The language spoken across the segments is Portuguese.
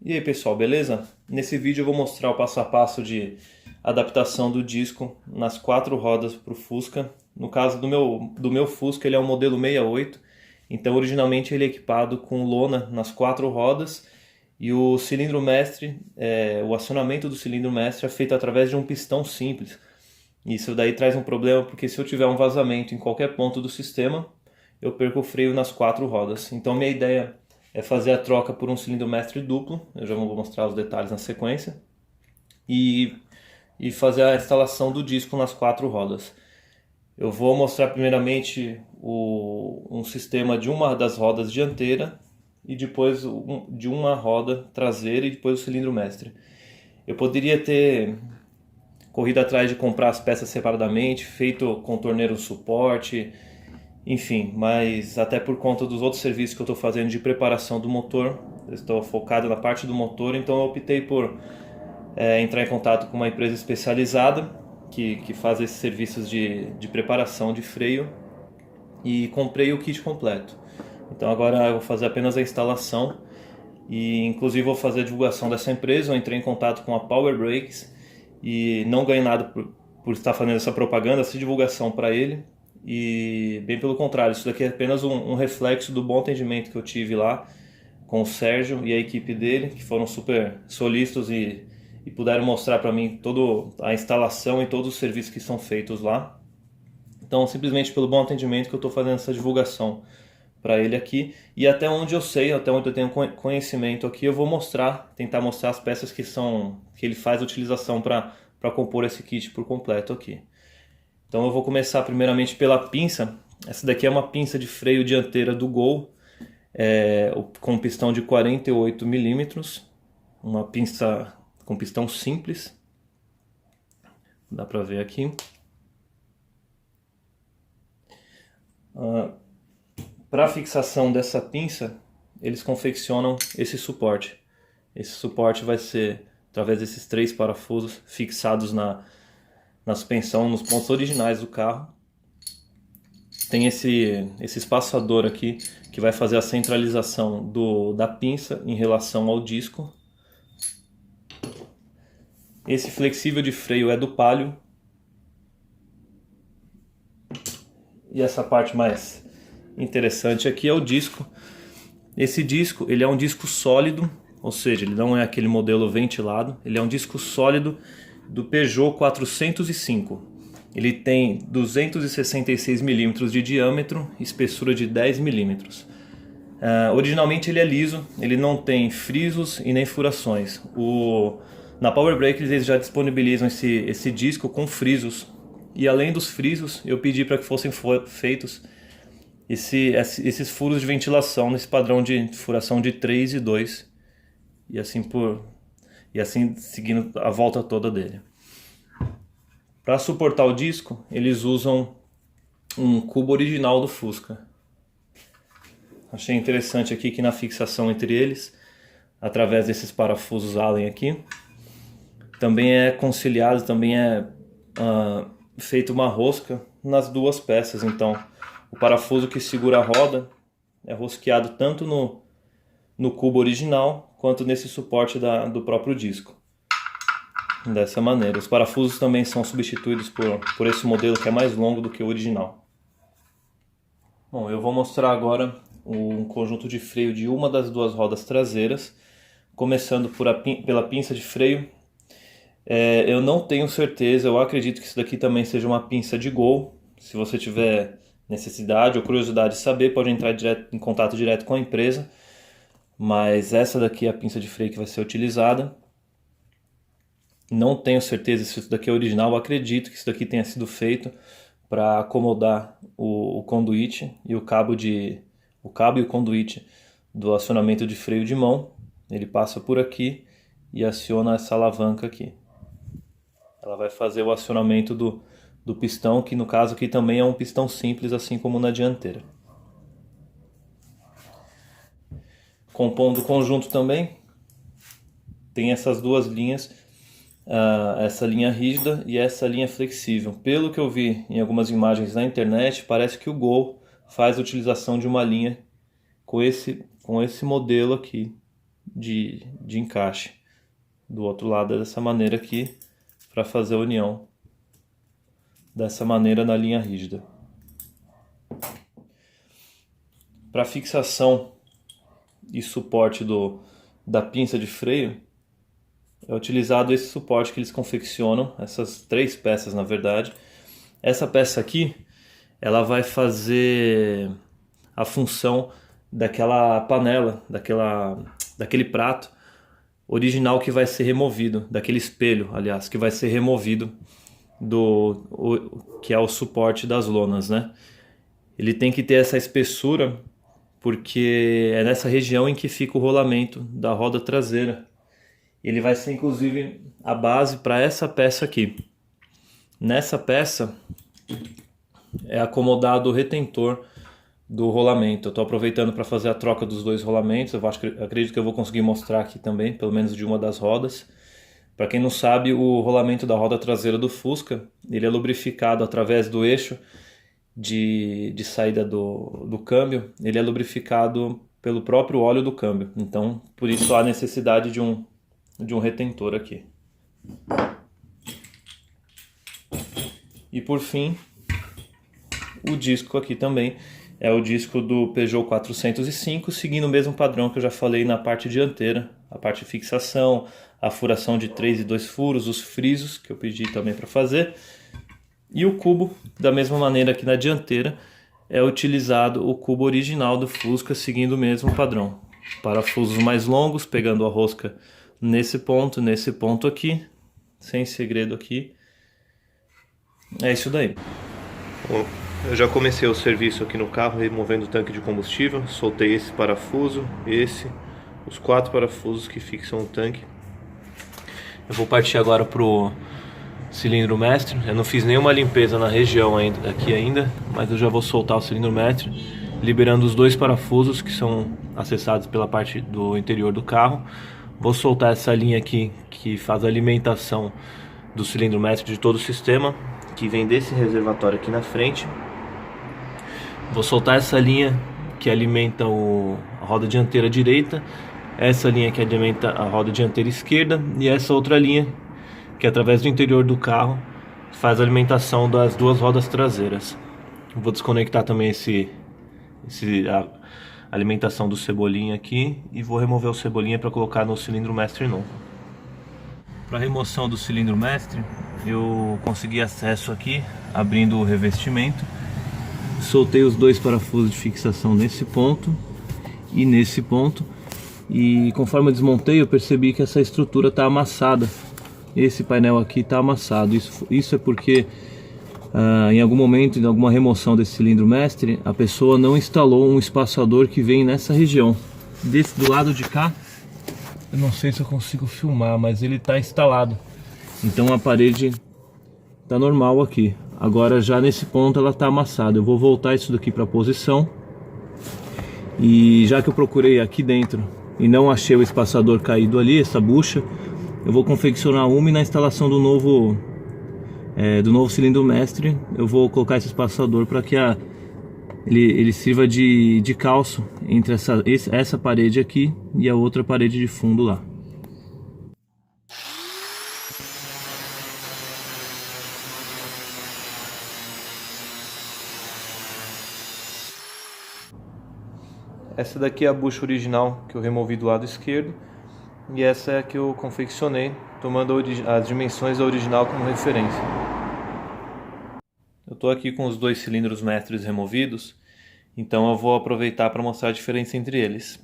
E aí pessoal, beleza? Nesse vídeo eu vou mostrar o passo a passo de adaptação do disco nas quatro rodas para o Fusca. No caso do meu Fusca, ele é o modelo 68, então originalmente ele é equipado com lona nas quatro rodas e o cilindro mestre, o acionamento do cilindro mestre é feito através de um pistão simples. Isso daí traz um problema porque se eu tiver um vazamento em qualquer ponto do sistema, eu perco o freio nas quatro rodas. Então minha ideia é fazer a troca por um cilindro mestre duplo, eu já vou mostrar os detalhes na sequência, e, e fazer a instalação do disco nas quatro rodas. Eu vou mostrar primeiramente um sistema de uma das rodas dianteira e depois de uma roda traseira e depois o cilindro mestre. Eu poderia ter corrido atrás de comprar as peças separadamente, feito com torneiro suporte, enfim, mas até por conta dos outros serviços que eu estou fazendo de preparação do motor, eu estou focado na parte do motor, então eu optei por entrar em contato com uma empresa especializada que faz esses serviços de preparação de freio e comprei o kit completo. Então agora eu vou fazer apenas a instalação e inclusive vou fazer a divulgação dessa empresa. Eu entrei em contato com a Power Brakes e não ganhei nada por estar fazendo essa propaganda, essa divulgação para ele. E bem pelo contrário, isso daqui é apenas um reflexo do bom atendimento que eu tive lá com o Sérgio e a equipe dele, que foram super solícitos e puderam mostrar para mim toda a instalação e todos os serviços que são feitos lá. Então, simplesmente pelo bom atendimento que eu estou fazendo essa divulgação para ele aqui. E até onde eu sei, até onde eu tenho conhecimento aqui, eu vou tentar mostrar as peças que ele faz a utilização para compor esse kit por completo aqui. Então eu vou começar primeiramente pela pinça. Essa daqui é uma pinça de freio dianteira do Gol, com pistão de 48 milímetros, uma pinça com pistão simples, dá para ver aqui. Para a fixação dessa pinça, eles confeccionam esse suporte. Esse suporte vai ser através desses três parafusos fixados na suspensão, nos pontos originais do carro. Tem esse espaçador aqui que vai fazer a centralização da pinça em relação ao disco. Esse flexível de freio é do Palio. E essa parte mais interessante aqui é o disco. Esse disco, ele é um disco sólido, ou seja, ele não é aquele modelo ventilado, ele é um disco sólido do Peugeot 405. Ele tem 266 milímetros de diâmetro, espessura de 10 milímetros. Originalmente ele é liso, ele não tem frisos e nem furações. Na Power Brakes eles já disponibilizam esse disco com frisos. E além dos frisos, eu pedi para que fossem feitos esses furos de ventilação nesse padrão de furação de 3 e 2. E assim seguindo a volta toda dele. Para suportar o disco, eles usam um cubo original do Fusca. Achei interessante aqui que na fixação entre eles, através desses parafusos Allen aqui, também é conciliado, também é feito uma rosca nas duas peças. Então, o parafuso que segura a roda é rosqueado tanto no cubo original quanto nesse suporte do próprio disco. Dessa maneira. Os parafusos também são substituídos por esse modelo que é mais longo do que o original. Bom, eu vou mostrar agora um conjunto de freio de uma das duas rodas traseiras, começando pela pinça de freio. Eu não tenho certeza, eu acredito que isso daqui também seja uma pinça de Gol. Se você tiver necessidade ou curiosidade de saber, pode entrar em contato direto com a empresa. Mas essa daqui é a pinça de freio que vai ser utilizada. Não tenho certeza se isso daqui é original, eu acredito que isso daqui tenha sido feito para acomodar o conduíte e o cabo e o conduíte do acionamento de freio de mão. Ele passa por aqui e aciona essa alavanca aqui. Ela vai fazer o acionamento do pistão, que no caso aqui também é um pistão simples, assim como na dianteira. Compondo o conjunto também, tem essas duas linhas, essa linha rígida e essa linha flexível. Pelo que eu vi em algumas imagens na internet, parece que o Gol faz a utilização de uma linha com esse modelo aqui de encaixe. Do outro lado é dessa maneira aqui, para fazer a união dessa maneira na linha rígida. Para fixação e suporte da pinça de freio, é utilizado esse suporte que eles confeccionam, essas 3 peças na verdade. Essa peça aqui, ela vai fazer a função daquela panela, daquele prato original que vai ser removido, daquele espelho, aliás, que vai ser removido que é o suporte das lonas, né? Ele tem que ter essa espessura porque é nessa região em que fica o rolamento da roda traseira. Ele vai ser inclusive a base para essa peça aqui. Nessa peça é acomodado o retentor do rolamento. Eu estou aproveitando para fazer a troca dos 2 rolamentos. Acredito que eu vou conseguir mostrar aqui também, pelo menos de uma das rodas. Para quem não sabe, o rolamento da roda traseira do Fusca, ele é lubrificado através do eixo de saída do câmbio. Ele é lubrificado pelo próprio óleo do câmbio. Então, por isso há necessidade de um retentor aqui. E por fim, o disco aqui também é o disco do Peugeot 405, seguindo o mesmo padrão que eu já falei na parte dianteira, a parte de fixação, a furação de 3 e 2 furos, os frisos que eu pedi também para fazer. E o cubo, da mesma maneira que na dianteira, é utilizado o cubo original do Fusca, seguindo o mesmo padrão. Parafusos mais longos, pegando a rosca nesse ponto aqui, sem segredo aqui. É isso daí. Bom, eu já comecei o serviço aqui no carro, removendo o tanque de combustível. Soltei esse parafuso, os 4 parafusos que fixam o tanque. Eu vou partir agora pro cilindro mestre. Eu não fiz nenhuma limpeza na região aqui ainda, mas eu já vou soltar o cilindro mestre, liberando os 2 parafusos que são acessados pela parte do interior do carro. Vou soltar essa linha aqui que faz a alimentação do cilindro mestre de todo o sistema, que vem desse reservatório aqui na frente. Vou soltar essa linha que alimenta a roda dianteira direita, essa linha que alimenta a roda dianteira esquerda e essa outra linha que através do interior do carro faz a alimentação das 2 rodas traseiras. Vou desconectar também a alimentação do Cebolinha aqui e vou remover o Cebolinha para colocar no cilindro mestre novo. Para remoção do cilindro mestre, eu consegui acesso aqui abrindo o revestimento. Soltei os 2 parafusos de fixação nesse ponto e nesse ponto, e conforme eu desmontei eu percebi que essa estrutura está amassada. Esse painel aqui está amassado. Isso é porque em algum momento, em alguma remoção desse cilindro mestre, a pessoa não instalou um espaçador que vem nessa região. Do lado de cá, eu não sei se eu consigo filmar, mas ele está instalado. Então a parede está normal aqui. Agora já nesse ponto ela está amassada. Eu vou voltar isso daqui para a posição. E já que eu procurei aqui dentro e não achei o espaçador caído ali, essa bucha, eu vou confeccionar uma, e na instalação do novo cilindro mestre eu vou colocar esse espaçador para que ele sirva de calço entre essa parede aqui e a outra parede de fundo lá. Essa daqui é a bucha original que eu removi do lado esquerdo, e essa é a que eu confeccionei, tomando as dimensões da original como referência. Eu estou aqui com os 2 cilindros mestres removidos, então eu vou aproveitar para mostrar a diferença entre eles.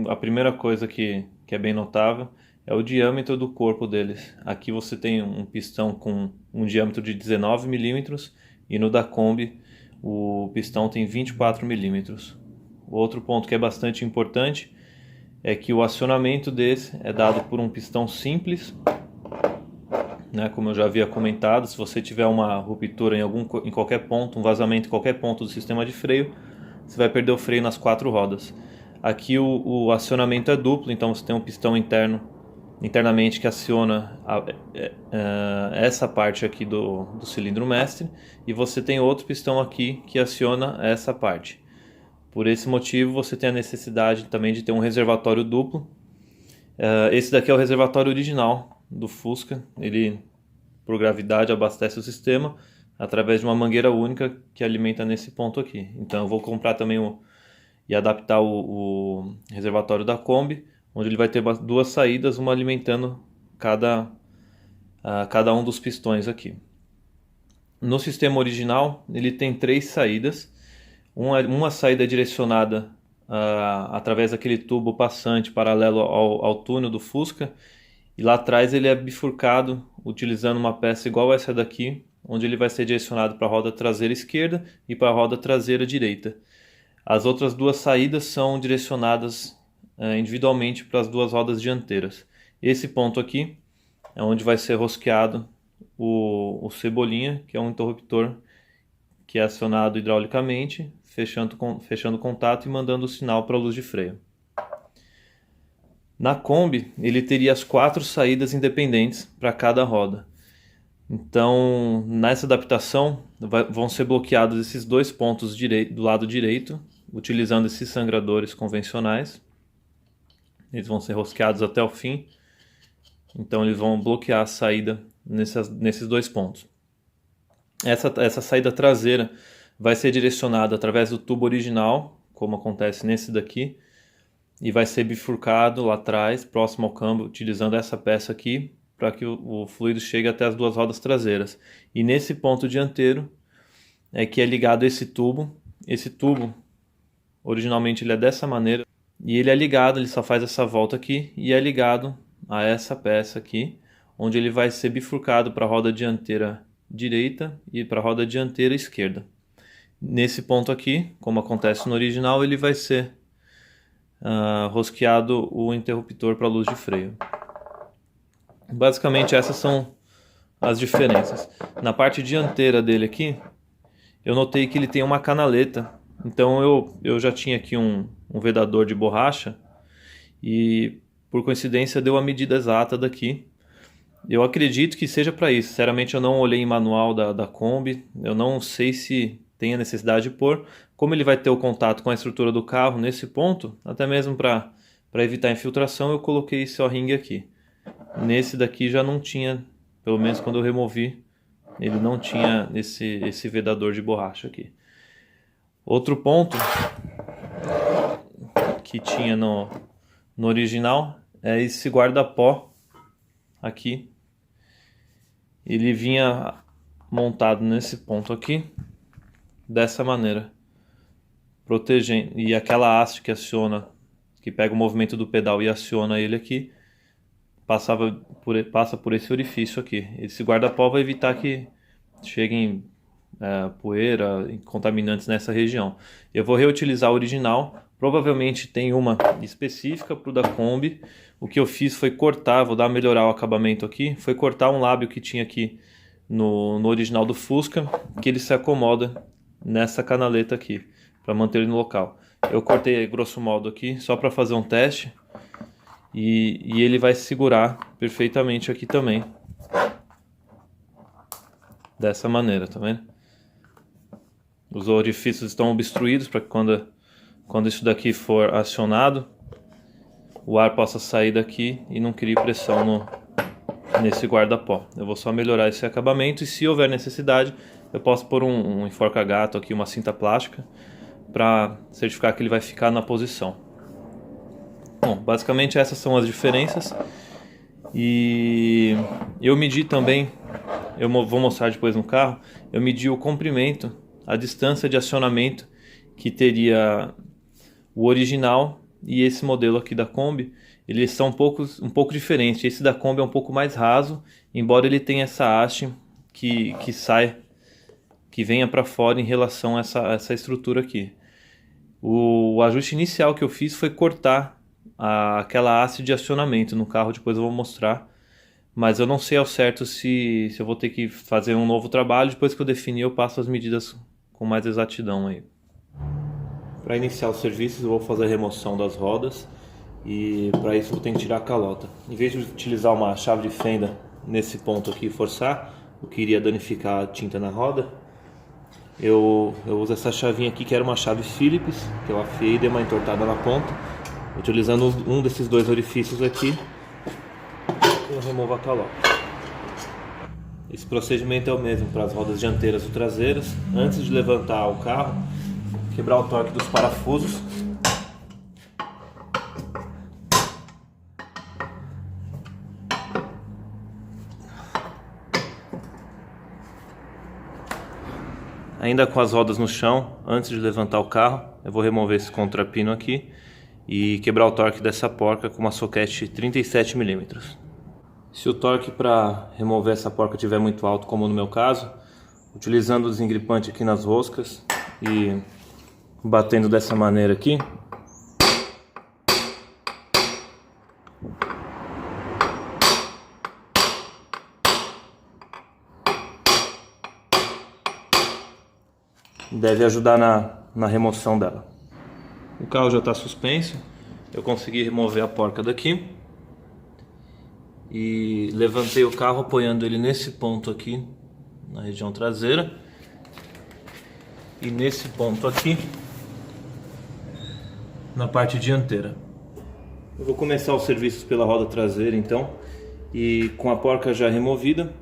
A primeira coisa que é bem notável é o diâmetro do corpo deles. Aqui você tem um pistão com um diâmetro de 19 mm e no da Kombi o pistão tem 24 mm. O outro ponto que é bastante importante é que o acionamento desse é dado por um pistão simples, né? Como eu já havia comentado, se você tiver uma ruptura em qualquer ponto, um vazamento em qualquer ponto do sistema de freio, você vai perder o freio nas 4 rodas. Aqui o acionamento é duplo, então você tem um pistão internamente que aciona essa parte aqui do cilindro mestre, e você tem outro pistão aqui que aciona essa parte. Por esse motivo você tem a necessidade também de ter um reservatório duplo Esse daqui é o reservatório original do Fusca. Ele, por gravidade, abastece o sistema através de uma mangueira única que alimenta nesse ponto aqui. Então eu vou comprar também e adaptar o reservatório da Kombi, onde ele vai ter duas saídas, uma alimentando cada um dos pistões aqui. No sistema original, ele tem 3 saídas. Uma saída direcionada através daquele tubo passante paralelo ao túnel do Fusca, e lá atrás ele é bifurcado utilizando uma peça igual essa daqui, onde ele vai ser direcionado para a roda traseira esquerda e para a roda traseira direita. As outras 2 saídas são direcionadas individualmente para as 2 rodas dianteiras. Esse ponto aqui é onde vai ser rosqueado o Cebolinha, que é um interruptor que é acionado hidraulicamente, fechando o contato e mandando o sinal para a luz de freio. Na Kombi, ele teria as 4 saídas independentes para cada roda. Então, nessa adaptação, vão ser bloqueados esses 2 pontos do lado direito, utilizando esses sangradores convencionais. Eles vão ser rosqueados até o fim. Então, eles vão bloquear a saída nesses 2 pontos. Essa saída traseira vai ser direcionada através do tubo original, como acontece nesse daqui, e vai ser bifurcado lá atrás, próximo ao câmbio, utilizando essa peça aqui, para que o fluido chegue até as 2 rodas traseiras. E nesse ponto dianteiro é que é ligado esse tubo. Esse tubo, originalmente ele é dessa maneira, e ele é ligado, ele só faz essa volta aqui, e é ligado a essa peça aqui, onde ele vai ser bifurcado para a roda dianteira direita e para a roda dianteira esquerda. Nesse ponto aqui, como acontece no original, ele vai ser rosqueado o interruptor para a luz de freio. Basicamente essas são as diferenças. Na parte dianteira dele aqui, eu notei que ele tem uma canaleta. Então eu já tinha aqui um vedador de borracha e por coincidência deu a medida exata daqui. Eu acredito que seja para isso. Sinceramente eu não olhei em manual da Kombi, eu não sei se tem a necessidade de pôr. Como ele vai ter o contato com a estrutura do carro nesse ponto, até mesmo para evitar infiltração, eu coloquei esse O-ring aqui. Nesse daqui já não tinha, pelo menos quando eu removi, ele não tinha esse vedador de borracha aqui. Outro ponto que tinha no original é esse guarda-pó aqui. Ele vinha montado nesse ponto aqui, dessa maneira, protegendo, e aquela haste que aciona, que pega o movimento do pedal e aciona ele aqui, passa por esse orifício aqui. Esse guarda-pó vai evitar que cheguem poeira e contaminantes nessa região. Eu vou reutilizar a original, provavelmente tem uma específica para o da Kombi. O que eu fiz foi cortar, vou melhorar o acabamento aqui, foi cortar um lábio que tinha aqui no original do Fusca, que ele se acomoda nessa canaleta aqui, para manter ele no local. Eu cortei grosso modo aqui, só para fazer um teste, e ele vai segurar perfeitamente aqui também, dessa maneira, tá vendo? Os orifícios estão obstruídos para que quando isso daqui for acionado, o ar possa sair daqui e não crie pressão nesse guarda-pó. Eu vou só melhorar esse acabamento e se houver necessidade, eu posso pôr um enforca-gato aqui, uma cinta plástica, para certificar que ele vai ficar na posição. Bom, basicamente essas são as diferenças. E eu medi também, eu vou mostrar depois no carro, eu medi o comprimento, a distância de acionamento que teria o original e esse modelo aqui da Kombi. Eles são um pouco diferentes. Esse da Kombi é um pouco mais raso, embora ele tenha essa haste que venha para fora em relação a essa estrutura aqui. O ajuste inicial que eu fiz foi cortar aquela haste de acionamento no carro, depois eu vou mostrar. Mas eu não sei ao certo se eu vou ter que fazer um novo trabalho. Depois que eu definir, eu passo as medidas com mais exatidão aí. Para iniciar os serviços, eu vou fazer a remoção das rodas e para isso eu vou ter que tirar a calota. Em vez de utilizar uma chave de fenda nesse ponto aqui e forçar, o que iria danificar a tinta na roda, eu uso essa chavinha aqui, que era uma chave Phillips, que eu afiei e dei uma entortada na ponta, Utilizando um desses dois orifícios aqui, eu removo a calota. Esse procedimento é o mesmo para as rodas dianteiras ou traseiras. Antes de levantar o carro, quebrar o torque dos parafusos. Ainda com as rodas no chão, antes de levantar o carro, eu vou remover esse contrapino aqui e quebrar o torque dessa porca com uma soquete 37 mm. Se o torque para remover essa porca estiver muito alto, como no meu caso, utilizando o desengripante aqui nas roscas e batendo dessa maneira aqui, deve ajudar na remoção dela. O carro já está suspenso, eu consegui remover a porca daqui e levantei o carro apoiando ele nesse ponto aqui, na região traseira, e nesse ponto aqui, na parte dianteira. Eu vou começar os serviços pela roda traseira então, e com a porca já removida,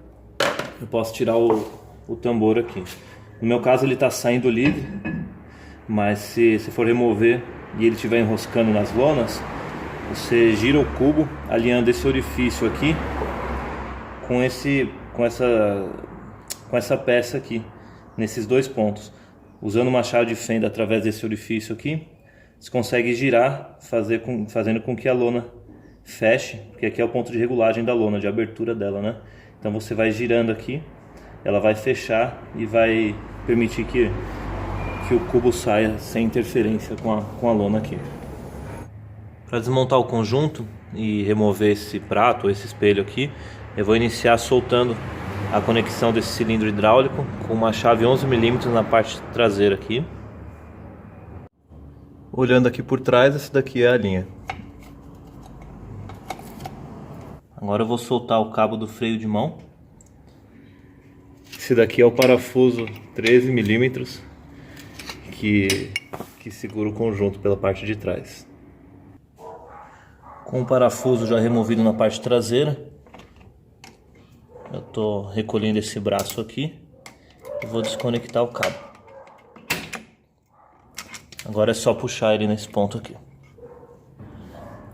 eu posso tirar o tambor aqui. No meu caso ele está saindo livre, mas se for remover e ele estiver enroscando nas lonas, você gira o cubo alinhando esse orifício aqui com essa peça aqui, nesses dois pontos. Usando uma chave de fenda através desse orifício aqui, você consegue girar, fazendo com que a lona feche, porque aqui é o ponto de regulagem da lona, de abertura dela, né? Então você vai girando aqui, ela vai fechar e vai permitir que o cubo saia sem interferência com a lona aqui. Para desmontar o conjunto e remover esse prato ou esse espelho aqui, eu vou iniciar soltando a conexão desse cilindro hidráulico com uma chave 11 mm na parte traseira aqui. Olhando aqui por trás, essa daqui é a linha. Agora eu vou soltar o cabo do freio de mão. Esse daqui é o parafuso 13 mm que segura o conjunto pela parte de trás. Com o parafuso já removido na parte traseira, eu estou recolhendo esse braço aqui e vou desconectar o cabo. Agora é só puxar ele nesse ponto aqui.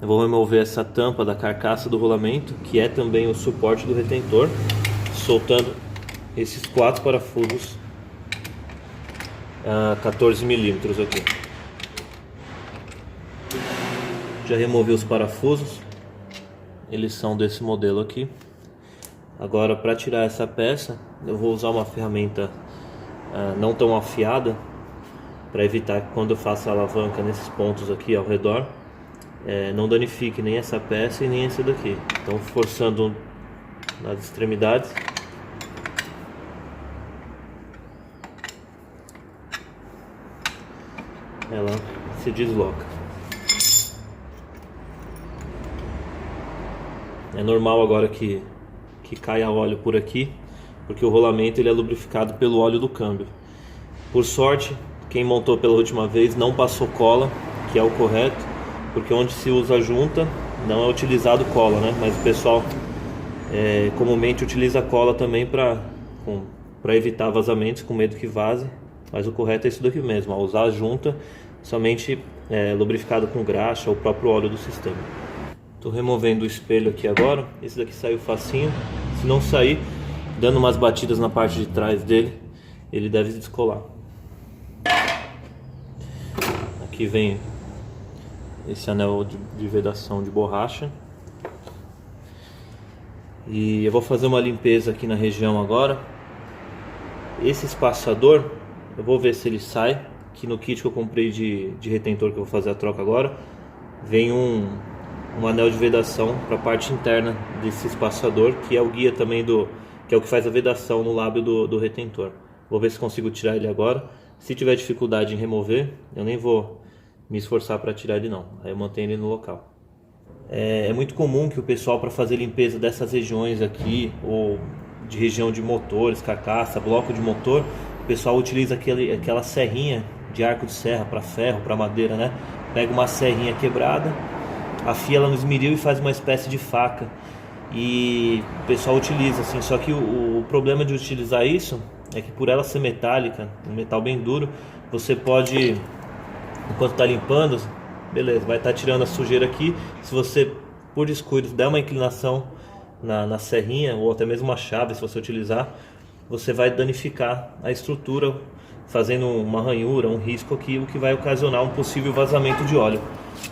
Eu vou remover essa tampa da carcaça do rolamento, que é também o suporte do retentor, soltando esses 4 parafusos a 14 mm aqui. Já removi os parafusos, eles são desse modelo aqui. Agora, para tirar essa peça, eu vou usar uma ferramenta não tão afiada, para evitar que quando eu faça a alavanca nesses pontos aqui ao redor, não danifique nem essa peça e nem essa daqui. Então, forçando nas extremidades, ela se desloca. É normal agora que caia óleo por aqui, porque o rolamento ele é lubrificado pelo óleo do câmbio. Por sorte, quem montou pela última vez não passou cola, que é o correto, porque onde se usa junta não é utilizado cola, né? Mas o pessoal comumente utiliza cola também para evitar vazamentos, com medo que vaze. Mas o correto é isso daqui mesmo, usar a junta somente lubrificado com graxa ou o próprio óleo do sistema. Estou removendo o espelho aqui agora. Esse daqui saiu facinho. Se não sair, dando umas batidas na parte de trás dele, ele deve descolar. Aqui vem esse anel de vedação de borracha. E eu vou fazer uma limpeza aqui na região agora. Esse espaçador, eu vou ver se ele sai. Que no kit que eu comprei de retentor, que eu vou fazer a troca agora, vem um anel de vedação para a parte interna desse espaçador, que é o guia também que é o que faz a vedação no lábio do retentor. Vou ver se consigo tirar ele agora. Se tiver dificuldade em remover, eu nem vou me esforçar para tirar ele não. Aí eu mantenho ele no local. É muito comum que o pessoal, para fazer limpeza dessas regiões aqui, ou de região de motores, carcaça, bloco de motor, o pessoal utiliza aquela serrinha de arco de serra para ferro, para madeira, né? pega uma serrinha quebrada, afia ela no esmeril e faz uma espécie de faca. E o pessoal utiliza assim, só que o problema de utilizar isso é que por ela ser metálica, um metal bem duro, você pode, enquanto está limpando, beleza, vai estar tirando a sujeira aqui. Se você, por descuido, der uma inclinação na serrinha, ou até mesmo uma chave, se você utilizar, você vai danificar a estrutura, fazendo uma ranhura, um risco aqui, o que vai ocasionar um possível vazamento de óleo.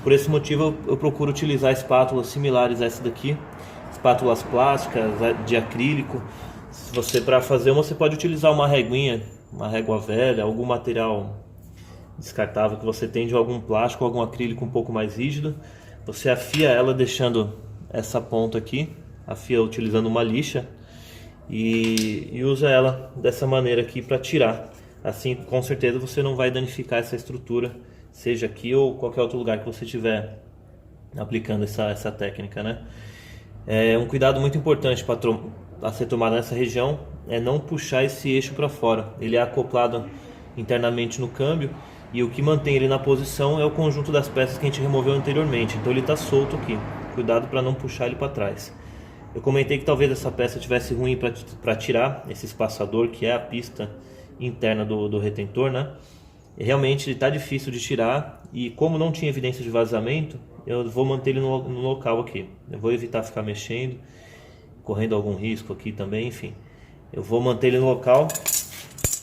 Por esse motivo eu procuro utilizar espátulas similares a essa daqui, espátulas plásticas, de acrílico. Se você, para fazer uma, você pode utilizar uma reguinha, uma régua velha, algum material descartável que você tem, de algum plástico, algum acrílico um pouco mais rígido. Você afia ela deixando essa ponta aqui, afia utilizando uma lixa e usa ela dessa maneira aqui para tirar. Assim, com certeza você não vai danificar essa estrutura, seja aqui ou qualquer outro lugar que você estiver aplicando essa técnica, né? Um cuidado muito importante a ser tomado nessa região é não puxar esse eixo para fora. Ele é acoplado internamente no câmbio e o que mantém ele na posição é o conjunto das peças que a gente removeu anteriormente. Então ele está solto aqui. Cuidado para não puxar ele para trás. Eu comentei que talvez essa peça tivesse ruim para tirar esse espaçador, que é a pista interna do retentor, né? E realmente ele está difícil de tirar, e como não tinha evidência de vazamento, eu vou manter ele no local aqui. Eu vou evitar ficar mexendo, correndo algum risco aqui também, enfim. Eu vou manter ele no local.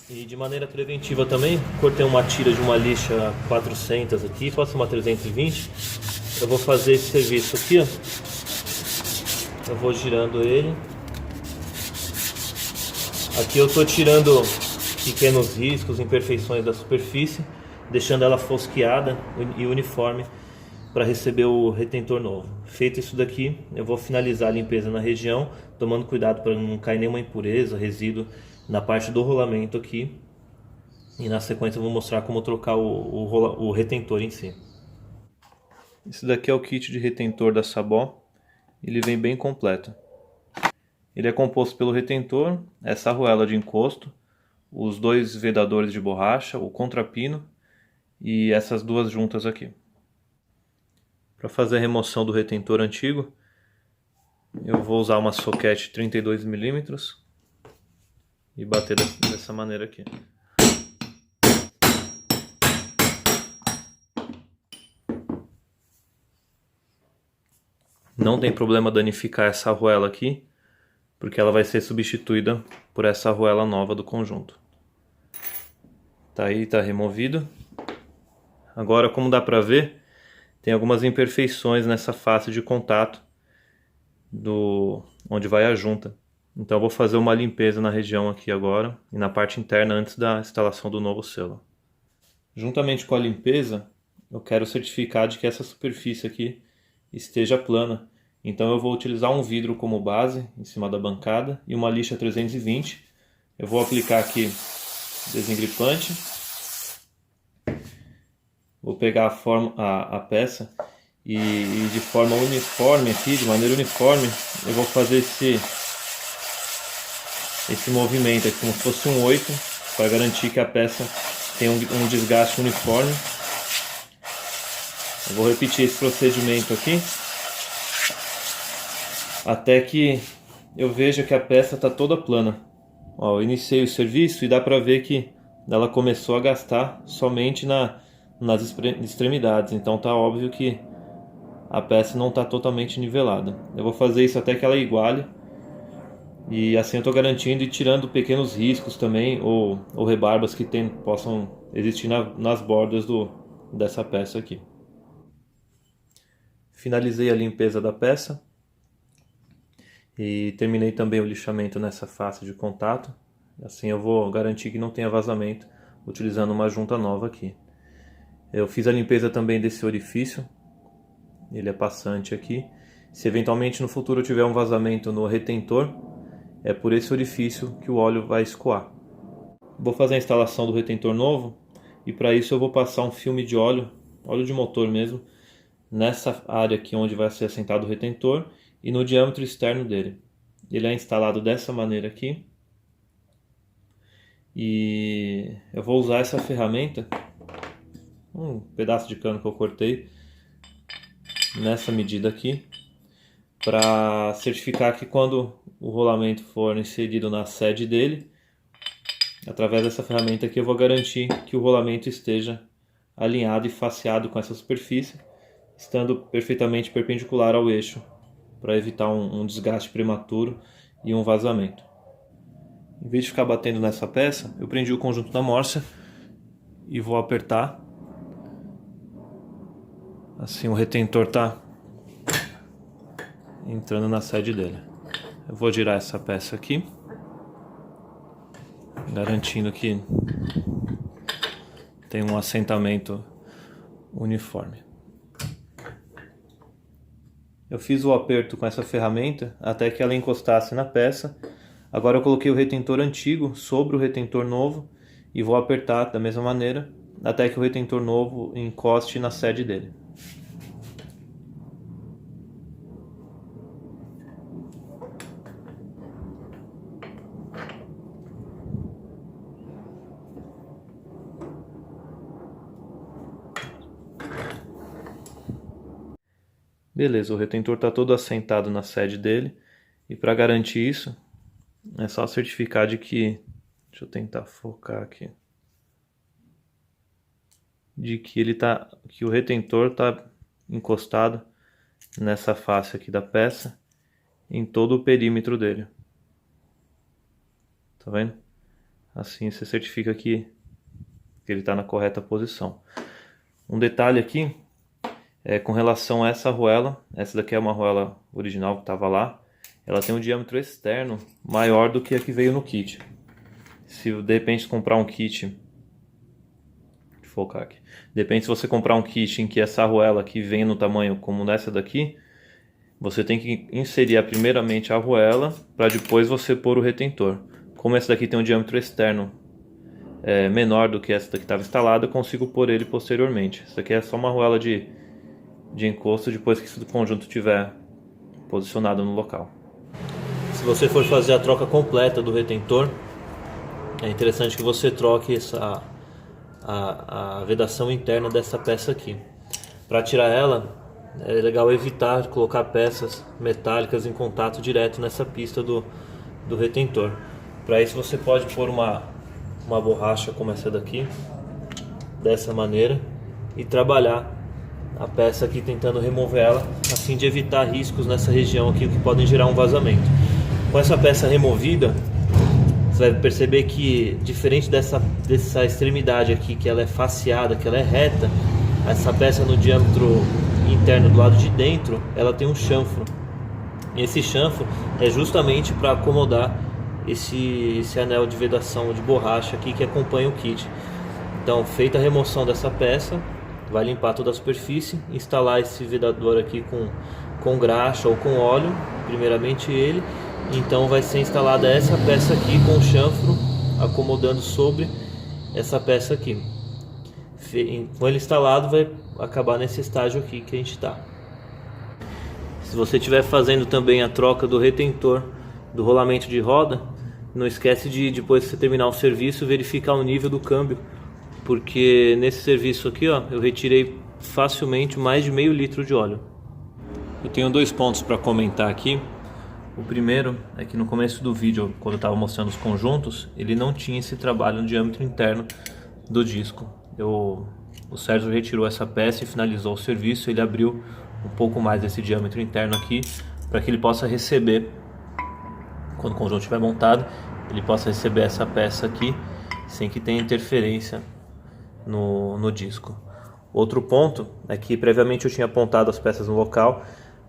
E de maneira preventiva também, cortei uma tira de uma lixa 400 aqui, pode ser uma 320. Eu vou fazer esse serviço aqui, ó. Eu vou girando ele. Aqui eu estou tirando pequenos riscos, imperfeições da superfície, deixando ela fosqueada e uniforme para receber o retentor novo. Feito isso daqui, eu vou finalizar a limpeza na região, tomando cuidado para não cair nenhuma impureza, resíduo na parte do rolamento aqui. E na sequência eu vou mostrar como trocar o retentor em si. Esse daqui é o kit de retentor da Sabó. Ele vem bem completo. Ele é composto pelo retentor, essa arruela de encosto, os dois vedadores de borracha, o contrapino e essas duas juntas aqui. Para fazer a remoção do retentor antigo, eu vou usar uma soquete 32 mm e bater dessa maneira aqui. Não tem problema danificar essa arruela aqui, porque ela vai ser substituída por essa arruela nova do conjunto. Tá aí, tá removido. Agora, como dá pra ver, tem algumas imperfeições nessa face de contato onde vai a junta. Então eu vou fazer uma limpeza na região aqui agora e na parte interna antes da instalação do novo selo. Juntamente com a limpeza, eu quero certificar de que essa superfície aqui esteja plana. Então eu vou utilizar um vidro como base em cima da bancada e uma lixa 320. Eu vou aplicar aqui desengripante. Vou pegar a peça e de forma uniforme aqui, de maneira uniforme, eu vou fazer esse movimento aqui como se fosse um 8, para garantir que a peça tenha um desgaste uniforme. Eu vou repetir esse procedimento aqui até que eu veja que a peça está toda plana. Ó, eu iniciei o serviço e dá para ver que ela começou a gastar somente nas extremidades, então tá óbvio que a peça não está totalmente nivelada. Eu vou fazer isso até que ela iguale, e assim eu estou garantindo e tirando pequenos riscos também, ou rebarbas que possam existir nas bordas dessa peça aqui. Finalizei a limpeza da peça e terminei também o lixamento nessa face de contato. Assim eu vou garantir que não tenha vazamento utilizando uma junta nova aqui. Eu fiz a limpeza também desse orifício, ele é passante aqui. Se eventualmente no futuro eu tiver um vazamento no retentor, é por esse orifício que o óleo vai escoar. Vou fazer a instalação do retentor novo e para isso eu vou passar um filme de óleo de motor mesmo, nessa área aqui onde vai ser assentado o retentor e no diâmetro externo dele. Ele é instalado dessa maneira aqui. E eu vou usar essa ferramenta um pedaço de cano que eu cortei nessa medida aqui, para certificar que quando o rolamento for inserido na sede dele, através dessa ferramenta aqui eu vou garantir que o rolamento esteja alinhado e faceado com essa superfície, estando perfeitamente perpendicular ao eixo, para evitar um desgaste prematuro e um vazamento. Em vez de ficar batendo nessa peça, eu prendi o conjunto da morsa e vou apertar. Assim o retentor está entrando na sede dele. Eu vou girar essa peça aqui, garantindo que tem um assentamento uniforme. Eu fiz o aperto com essa ferramenta até que ela encostasse na peça. Agora eu coloquei o retentor antigo sobre o retentor novo e vou apertar da mesma maneira até que o retentor novo encoste na sede dele. Beleza, o retentor está todo assentado na sede dele, e para garantir isso é só certificar de que, deixa eu tentar focar aqui, de que que o retentor está encostado nessa face aqui da peça em todo o perímetro dele. Tá vendo? Assim você certifica que ele está na correta posição. Um detalhe aqui é com relação a essa arruela. Essa daqui é uma arruela original que estava lá. Ela tem um diâmetro externo maior do que a que veio no kit. Se de repente comprar um kit, deixa eu focar aqui. De repente, se você comprar um kit em que essa arruela aqui vem no tamanho como nessa daqui, você tem que inserir primeiramente a arruela para depois você pôr o retentor. Como essa daqui tem um diâmetro externo menor do que essa daqui estava instalada, eu consigo pôr ele posteriormente. Isso aqui é só uma arruela de encosto depois que o conjunto estiver posicionado no local. Se você for fazer a troca completa do retentor, é interessante que você troque a vedação interna dessa peça aqui. Para tirar ela, é legal evitar colocar peças metálicas em contato direto nessa pista do retentor. Para isso você pode pôr uma borracha como essa daqui, dessa maneira, e trabalhar a peça aqui tentando remover ela, a fim de evitar riscos nessa região aqui que podem gerar um vazamento. Com essa peça removida, você vai perceber que, diferente dessa extremidade aqui, que ela é faceada, que ela é reta, essa peça no diâmetro interno do lado de dentro, ela tem um chanfro. E esse chanfro é justamente para acomodar esse anel de vedação de borracha aqui que acompanha o kit. Então, feita a remoção dessa peça, vai limpar toda a superfície, instalar esse vedador aqui com graxa ou com óleo, primeiramente ele. Então vai ser instalada essa peça aqui com o chanfro acomodando sobre essa peça aqui. Com ele instalado, vai acabar nesse estágio aqui que a gente está. Se você estiver fazendo também a troca do retentor do rolamento de roda, não esquece de, depois que você terminar o serviço, verificar o nível do câmbio, porque nesse serviço aqui, ó, eu retirei facilmente mais de meio litro de óleo. Eu tenho dois pontos para comentar aqui. O primeiro é que no começo do vídeo, quando eu estava mostrando os conjuntos, ele não tinha esse trabalho no diâmetro interno do disco. O Sérgio retirou essa peça e finalizou o serviço. Ele abriu um pouco mais desse diâmetro interno aqui, para que ele possa receber, quando o conjunto estiver montado, ele possa receber essa peça aqui, sem que tenha interferência no disco. Outro ponto é que previamente eu tinha apontado as peças no local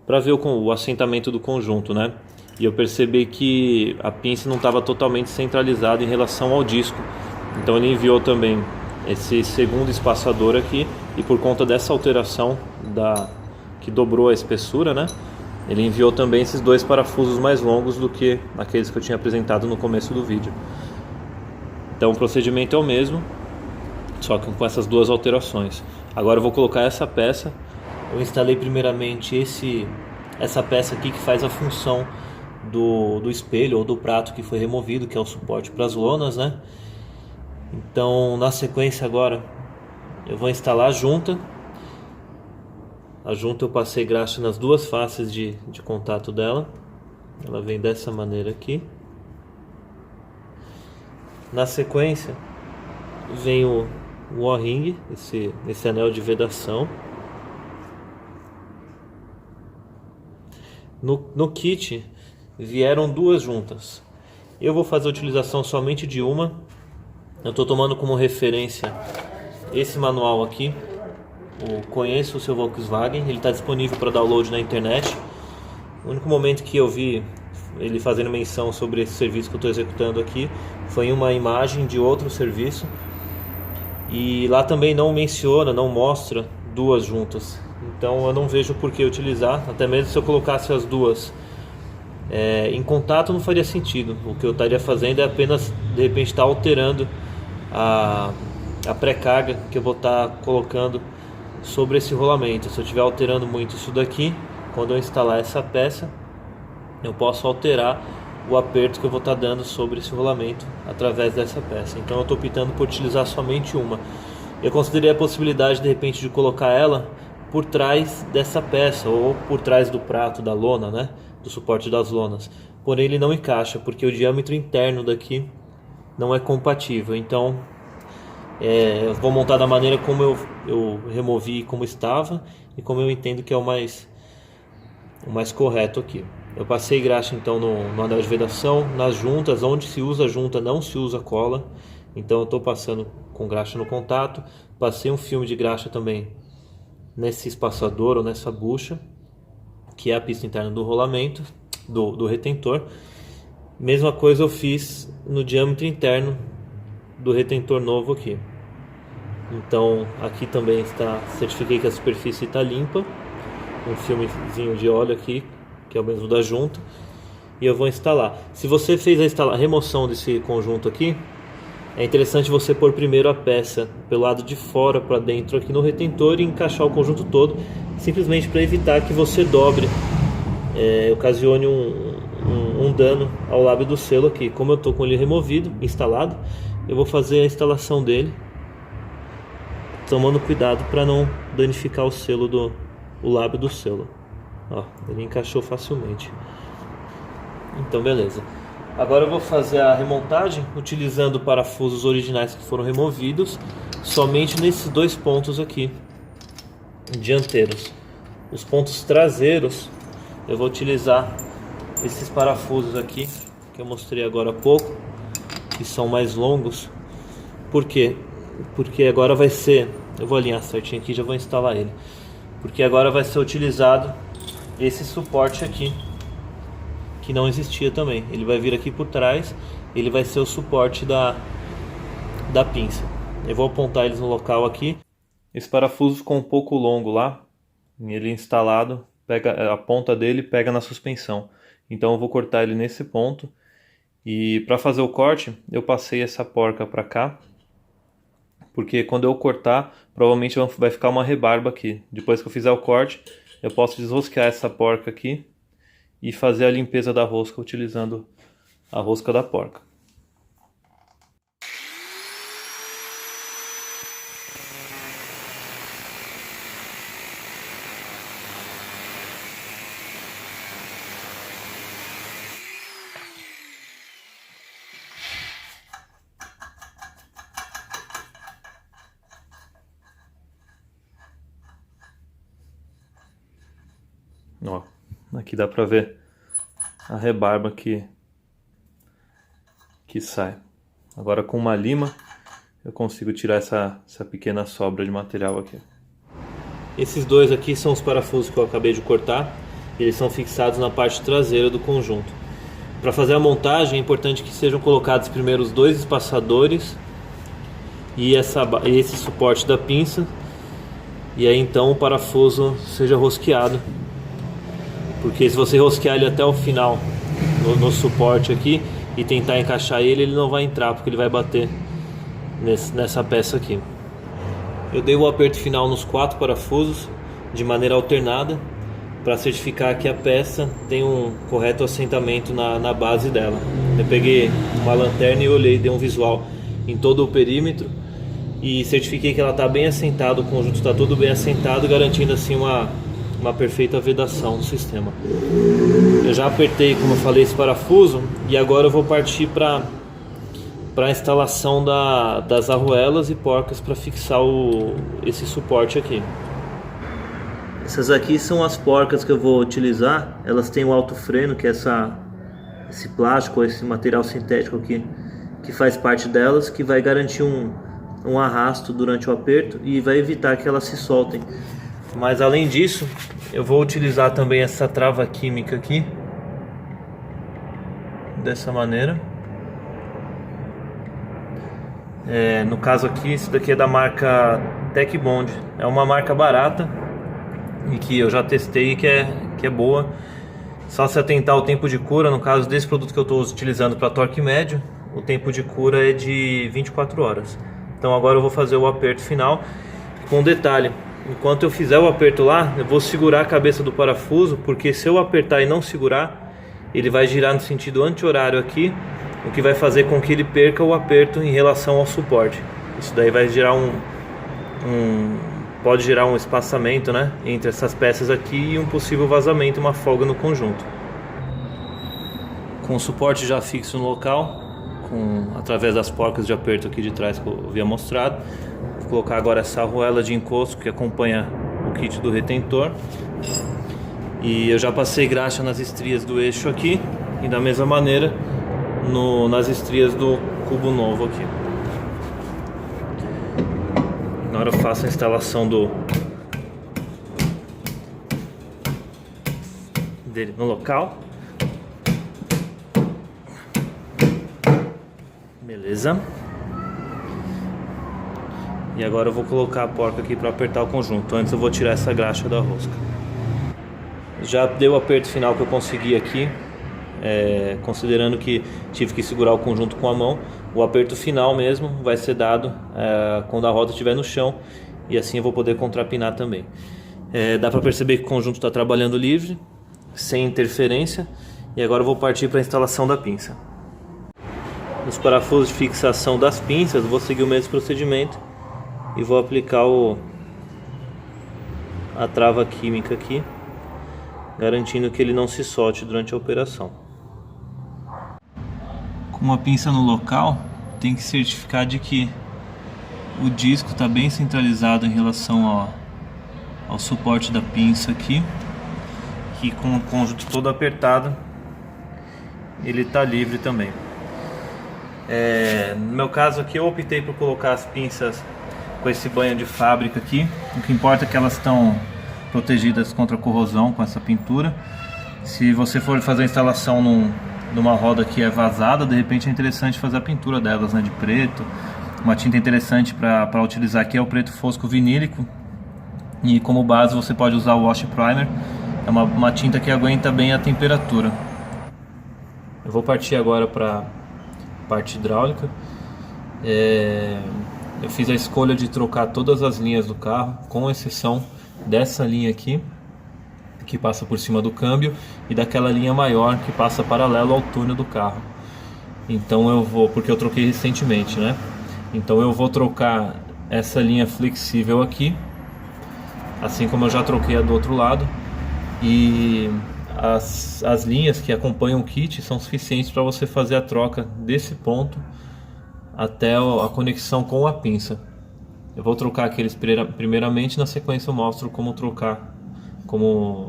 para ver o assentamento do conjunto, né? E eu percebi que a pinça não estava totalmente centralizada em relação ao disco. Então ele enviou também esse segundo espaçador aqui, e por conta dessa alteração que dobrou a espessura, né? Ele enviou também esses dois parafusos mais longos do que aqueles que eu tinha apresentado no começo do vídeo. Então o procedimento é o mesmo, só que com essas duas alterações. Agora eu vou colocar essa peça. Eu instalei primeiramente essa peça aqui que faz a função do espelho ou do prato que foi removido, que é o suporte para as lonas, né? Então, na sequência agora, eu vou instalar a junta. A junta eu passei graxa nas duas faces de contato dela. Ela vem dessa maneira aqui. Na sequência vem o O-ring, esse anel de vedação. No kit vieram duas juntas. Eu vou fazer a utilização somente de uma. Eu estou tomando como referência esse manual aqui, o Conheça o Seu Volkswagen. Ele está disponível para download na internet. O único momento que eu vi ele fazendo menção sobre esse serviço que eu estou executando aqui foi em uma imagem de outro serviço, e lá também não menciona, não mostra duas juntas. Então eu não vejo por que utilizar, até mesmo se eu colocasse as duas em contato não faria sentido. O que eu estaria fazendo é apenas de repente estar alterando a pré-carga que eu vou estar colocando sobre esse rolamento. Se eu estiver alterando muito isso daqui, quando eu instalar essa peça, eu posso alterar o aperto que eu vou estar dando sobre esse rolamento através dessa peça. Então eu estou optando por utilizar somente uma. Eu considerei a possibilidade de repente de colocar ela por trás dessa peça, ou por trás do prato da lona, né, do suporte das lonas. Porém ele não encaixa, porque o diâmetro interno daqui não é compatível. Então eu vou montar da maneira como eu removi como estava e como eu entendo que é o mais correto aqui. Eu passei graxa então no anel de vedação, nas juntas. Onde se usa junta não se usa cola, então eu estou passando com graxa no contato. Passei um filme de graxa também nesse espaçador ou nessa bucha, que é a pista interna do rolamento, do retentor. Mesma coisa eu fiz no diâmetro interno do retentor novo aqui. Então aqui também certifiquei que a superfície está limpa. Um filmezinho de óleo aqui, que é o mesmo da junta, e eu vou instalar. Se você fez a remoção desse conjunto aqui, é interessante você pôr primeiro a peça pelo lado de fora para dentro aqui no retentor e encaixar o conjunto todo, simplesmente para evitar que você dobre, ocasione um dano ao lábio do selo aqui. Como eu estou com ele removido, instalado, eu vou fazer a instalação dele, tomando cuidado para não danificar o selo o lábio do selo. Ó, ele encaixou facilmente. Então beleza. Agora eu vou fazer a remontagem utilizando parafusos originais que foram removidos, somente nesses dois pontos aqui dianteiros. Os pontos traseiros eu vou utilizar esses parafusos aqui que eu mostrei agora há pouco, que são mais longos. Por quê? Porque agora vai ser, eu vou alinhar certinho aqui e já vou instalar ele. Porque agora vai ser utilizado esse suporte aqui, que não existia também. Ele vai vir aqui por trás, ele vai ser o suporte da pinça. Eu vou apontar eles no local aqui. Esse parafuso ficou um pouco longo lá, ele instalado, a ponta dele pega na suspensão. Então eu vou cortar ele nesse ponto. E para fazer o corte, eu passei essa porca para cá, porque quando eu cortar, provavelmente vai ficar uma rebarba aqui. Depois que eu fizer o corte, eu posso desrosquear essa porca aqui e fazer a limpeza da rosca utilizando a rosca da porca. Ó, aqui dá pra ver a rebarba que sai. Agora com uma lima eu consigo tirar essa pequena sobra de material aqui. Esses dois aqui são os parafusos que eu acabei de cortar. Eles são fixados na parte traseira do conjunto. Para fazer a montagem é importante que sejam colocados primeiro os dois espaçadores e esse suporte da pinça, e aí então o parafuso seja rosqueado. Porque se você rosquear ele até o final no suporte aqui e tentar encaixar ele não vai entrar, porque ele vai bater nessa peça aqui. Eu dei o aperto final nos 4 parafusos de maneira alternada para certificar que a peça tem um correto assentamento na base dela. Eu peguei uma lanterna e olhei, dei um visual em todo o perímetro e certifiquei que ela está bem assentada, o conjunto está todo bem assentado, garantindo assim uma perfeita vedação do sistema. Eu já apertei, como eu falei, esse parafuso e agora eu vou partir para a instalação das arruelas e porcas para fixar esse suporte aqui. Essas aqui são as porcas que eu vou utilizar. Elas têm o alto freno, que é esse plástico, esse material sintético aqui, que faz parte delas, que vai garantir um arrasto durante o aperto e vai evitar que elas se soltem. Mas além disso, eu vou utilizar também essa trava química aqui, dessa maneira. No caso aqui, isso daqui é da marca Tech Bond. É uma marca barata e que eu já testei e que é boa. Só se atentar ao tempo de cura. No caso desse produto que eu estou utilizando para torque médio, o tempo de cura é de 24 horas. Então agora eu vou fazer o aperto final. Com um detalhe: enquanto eu fizer o aperto lá, eu vou segurar a cabeça do parafuso, porque se eu apertar e não segurar, ele vai girar no sentido anti-horário aqui, o que vai fazer com que ele perca o aperto em relação ao suporte. Isso daí vai gerar pode gerar um espaçamento, né, entre essas peças aqui e um possível vazamento, uma folga no conjunto. Com o suporte já fixo no local, através das porcas de aperto aqui de trás que eu havia mostrado, vou colocar agora essa arruela de encosto que acompanha o kit do retentor. E eu já passei graxa nas estrias do eixo aqui e da mesma maneira nas estrias do cubo novo aqui. Agora eu faço a instalação dele no local. Beleza. E agora eu vou colocar a porca aqui para apertar o conjunto. Antes eu vou tirar essa graxa da rosca. Já deu o aperto final que eu consegui aqui. Considerando que tive que segurar o conjunto com a mão, o aperto final mesmo vai ser dado quando a roda estiver no chão, e assim eu vou poder contrapinar também. Dá para perceber que o conjunto está trabalhando livre, sem interferência, e agora eu vou partir para a instalação da pinça. Nos parafusos de fixação das pinças, vou seguir o mesmo procedimento e vou aplicar a trava química aqui, garantindo que ele não se solte durante a operação. Com a pinça no local, tem que certificar de que o disco está bem centralizado em relação ao suporte da pinça aqui, que com o conjunto todo apertado ele está livre também. No meu caso aqui eu optei por colocar as pinças com esse banho de fábrica aqui. O que importa é que elas estão protegidas contra a corrosão com essa pintura. Se você for fazer a instalação numa roda que é vazada, de repente é interessante fazer a pintura delas, né, de preto. Uma tinta interessante para utilizar aqui é o preto fosco vinílico, e como base você pode usar o Wash Primer. É uma tinta que aguenta bem a temperatura. Eu vou partir agora para a parte hidráulica. Eu fiz a escolha de trocar todas as linhas do carro, com exceção dessa linha aqui, que passa por cima do câmbio, e daquela linha maior que passa paralelo ao túnel do carro. Então porque eu troquei recentemente, né? Então eu vou trocar essa linha flexível aqui, assim como eu já troquei a do outro lado, e as linhas que acompanham o kit são suficientes para você fazer a troca desse ponto até a conexão com a pinça. Eu vou trocar aqueles primeiramente, na sequência eu mostro como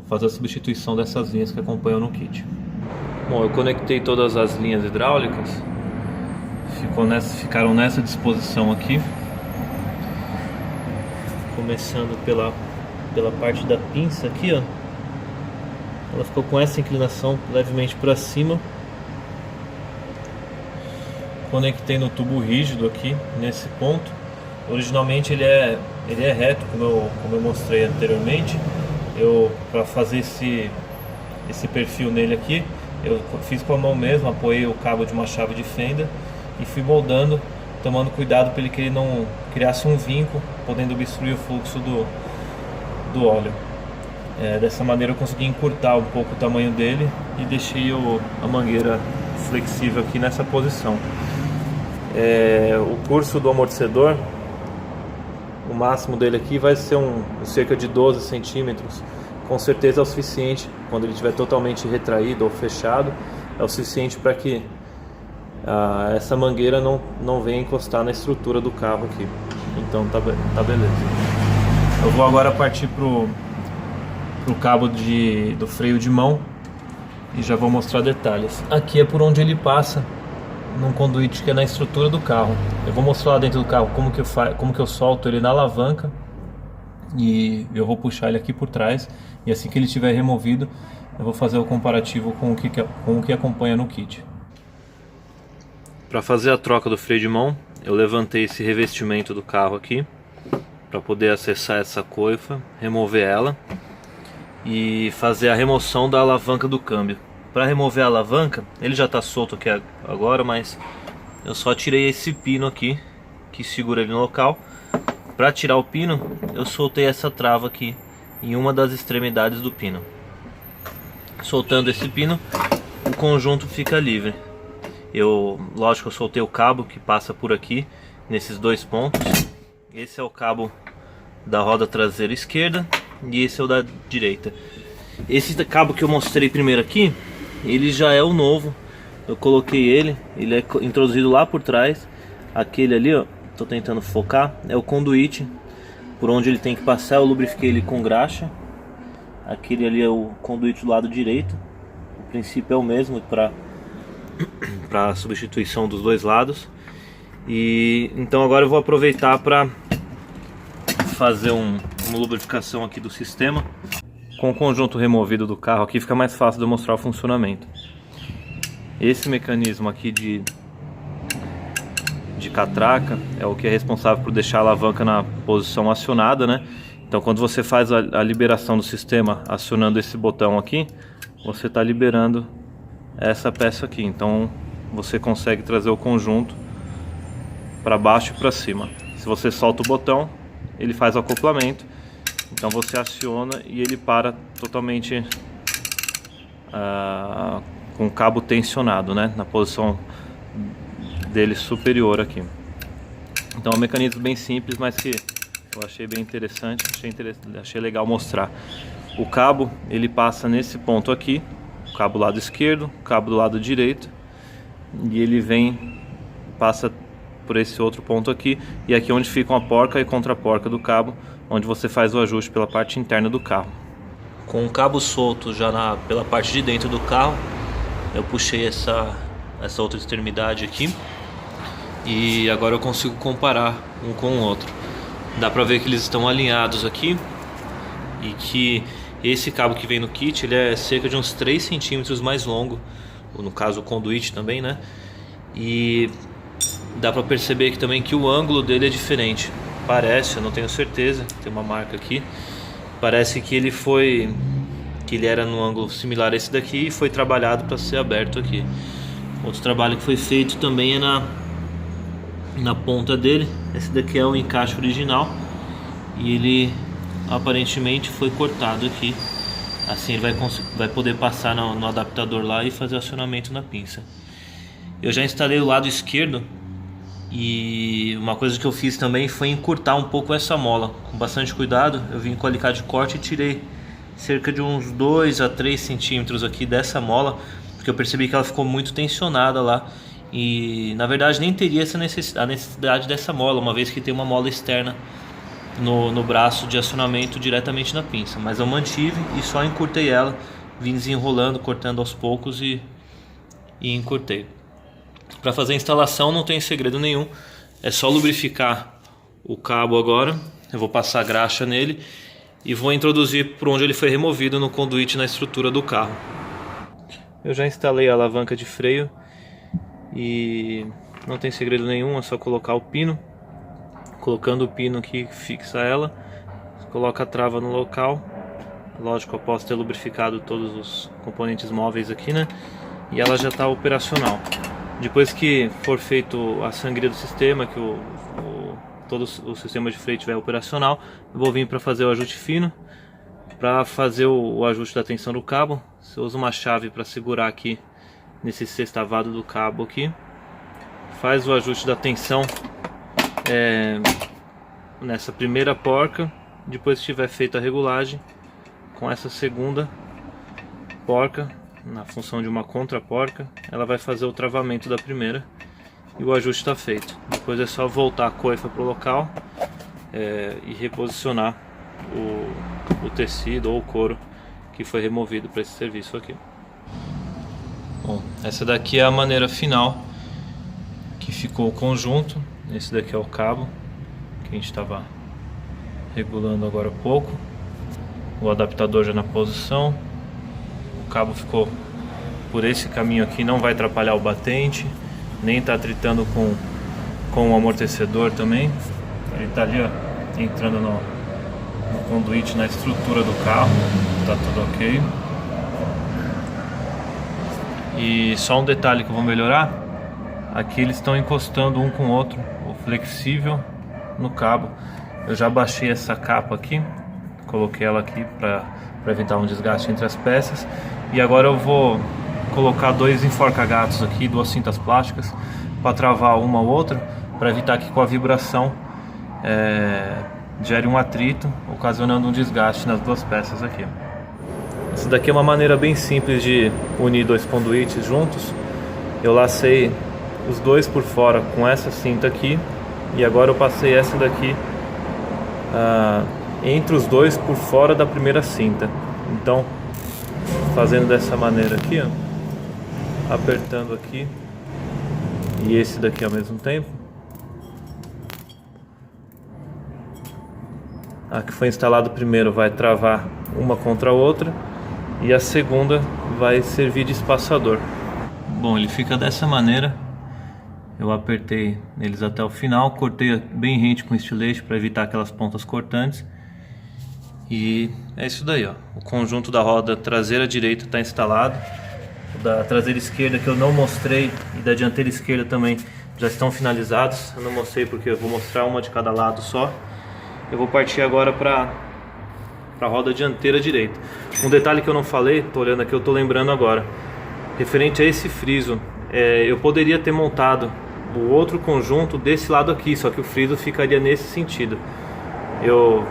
fazer a substituição dessas linhas que acompanham no kit. Bom, eu conectei todas as linhas hidráulicas, ficaram nessa disposição aqui, começando pela parte da pinça aqui, ó. Ela ficou com essa inclinação levemente para cima. Conectei no tubo rígido aqui nesse ponto. Originalmente ele é reto, como eu mostrei anteriormente. Para fazer esse perfil nele aqui, eu fiz com a mão mesmo, apoiei o cabo de uma chave de fenda e fui moldando, tomando cuidado para que ele não criasse um vinco, podendo obstruir o fluxo do óleo. Dessa maneira eu consegui encurtar um pouco o tamanho dele e deixei a mangueira flexível aqui nessa posição. O curso do amortecedor O máximo dele aqui vai ser cerca de 12 centímetros. Com certeza é o suficiente, quando ele estiver totalmente retraído ou fechado, é o suficiente para que essa mangueira não venha encostar na estrutura do carro aqui. Então tá beleza. Eu vou agora partir pro cabo do freio de mão e já vou mostrar detalhes. Aqui é por onde ele passa, num conduíte que é na estrutura do carro. Eu vou mostrar lá dentro do carro como que eu solto ele na alavanca, e eu vou puxar ele aqui por trás, e assim que ele estiver removido eu vou fazer o comparativo com o que acompanha no kit. Para fazer a troca do freio de mão, eu levantei esse revestimento do carro aqui para poder acessar essa coifa, remover ela e fazer a remoção da alavanca do câmbio. Para remover a alavanca, ele já está solto aqui agora, mas eu só tirei esse pino aqui que segura ele no local. Para tirar o pino, eu soltei essa trava aqui em uma das extremidades do pino. Soltando esse pino, o conjunto fica livre. Lógico, eu soltei o cabo que passa por aqui, nesses dois pontos. Esse é o cabo da roda traseira esquerda e esse é o da direita. Esse cabo que eu mostrei primeiro aqui, ele já é o novo. Eu coloquei ele é introduzido lá por trás. Aquele ali, ó, tô tentando focar, é o conduíte por onde ele tem que passar. Eu lubrifiquei ele com graxa. Aquele ali é o conduíte do lado direito. O princípio é o mesmo para substituição dos dois lados. E então agora eu vou aproveitar para fazer uma lubrificação aqui do sistema. Com o conjunto removido do carro aqui fica mais fácil de eu mostrar o funcionamento. Esse mecanismo aqui de catraca é o que é responsável por deixar a alavanca na posição acionada, né? Então quando você faz a liberação do sistema acionando esse botão aqui, você está liberando essa peça aqui. Então você consegue trazer o conjunto para baixo e para cima. Se você solta o botão, ele faz o acoplamento. Então você aciona e ele para totalmente com o cabo tensionado, né, na posição dele superior aqui. Então é um mecanismo bem simples, mas que eu achei bem interessante, achei legal mostrar. O cabo ele passa nesse ponto aqui, o cabo do lado esquerdo, o cabo do lado direito, e ele passa por esse outro ponto aqui, e aqui onde ficam a porca e contra-porca do cabo, onde você faz o ajuste pela parte interna do carro. Com o cabo solto já pela parte de dentro do carro, eu puxei essa outra extremidade aqui, e agora eu consigo comparar um com o outro. Dá pra ver que eles estão alinhados aqui, e que esse cabo que vem no kit ele é cerca de uns 3 centímetros mais longo, ou no caso o conduíte também, né? E dá pra perceber aqui também que o ângulo dele é diferente. Parece, eu não tenho certeza, tem uma marca aqui. Parece que ele era num ângulo similar a esse daqui e foi trabalhado para ser aberto aqui. Outro trabalho que foi feito também é na ponta dele. Esse daqui é o encaixe original e ele aparentemente foi cortado aqui. Assim ele vai poder passar no adaptador lá e fazer o acionamento na pinça. Eu já instalei o lado esquerdo e uma coisa que eu fiz também foi encurtar um pouco essa mola. Com bastante cuidado, eu vim com o alicate de corte e tirei cerca de uns 2 a 3 centímetros aqui dessa mola, porque eu percebi que ela ficou muito tensionada lá. E na verdade nem teria a necessidade dessa mola, uma vez que tem uma mola externa no braço de acionamento diretamente na pinça. Mas eu mantive e só encurtei ela, vim desenrolando, cortando aos poucos e encurtei. Para fazer a instalação não tem segredo nenhum, é só lubrificar o cabo agora. Eu vou passar graxa nele e vou introduzir por onde ele foi removido no conduíte na estrutura do carro. Eu já instalei a alavanca de freio e não tem segredo nenhum, é só colocar o pino. Colocando o pino aqui, fixa ela, coloca a trava no local. Lógico, após ter lubrificado todos os componentes móveis aqui, né? E ela já está operacional. Depois que for feito a sangria do sistema, que todo o sistema de freio estiver operacional, eu vou vir para fazer o ajuste fino. Para fazer o ajuste da tensão do cabo, você usa uma chave para segurar aqui nesse sextavado do cabo aqui. Faz o ajuste da tensão nessa primeira porca, depois que tiver feita a regulagem, com essa segunda porca, na função de uma contra-porca, ela vai fazer o travamento da primeira e o ajuste está feito. Depois é só voltar a coifa para o local e reposicionar o tecido ou o couro que foi removido para esse serviço aqui. Bom, essa daqui é a maneira final que ficou o conjunto. Esse daqui é o cabo que a gente estava regulando agora há pouco. O adaptador já na posição. O cabo ficou por esse caminho aqui, não vai atrapalhar o batente, nem está atritando com o amortecedor também. Ele está ali, ó, entrando no conduíte, na estrutura do carro, tá tudo ok. E só um detalhe que eu vou melhorar: aqui eles estão encostando um com o outro, o flexível no cabo. Eu já baixei essa capa aqui, coloquei ela aqui para evitar um desgaste entre as peças. E agora eu vou colocar 2 enforca-gatos aqui, 2 cintas plásticas, para travar uma ou outra, para evitar que com a vibração gere um atrito, ocasionando um desgaste nas 2 peças aqui. Essa daqui é uma maneira bem simples de unir 2 conduítes juntos. Eu lacei os 2 por fora com essa cinta aqui, e agora eu passei essa daqui entre os 2 por fora da primeira cinta. Então, fazendo dessa maneira aqui, ó, apertando aqui e esse daqui ao mesmo tempo, a que foi instalado primeiro vai travar uma contra a outra e a segunda vai servir de espaçador. Bom, ele fica dessa maneira. Eu apertei eles até o final, cortei bem rente com estilete para evitar aquelas pontas cortantes. E é isso daí, ó. O conjunto da roda traseira direita está instalado. O da traseira esquerda, que eu não mostrei, e da dianteira esquerda também já estão finalizados. Eu não mostrei porque eu vou mostrar uma de cada lado só. Eu vou partir agora para a roda dianteira direita. Um detalhe que eu não falei, tô olhando aqui, eu tô lembrando agora. Referente a esse friso, eu poderia ter montado o outro conjunto desse lado aqui, só que o friso ficaria nesse sentido. Eu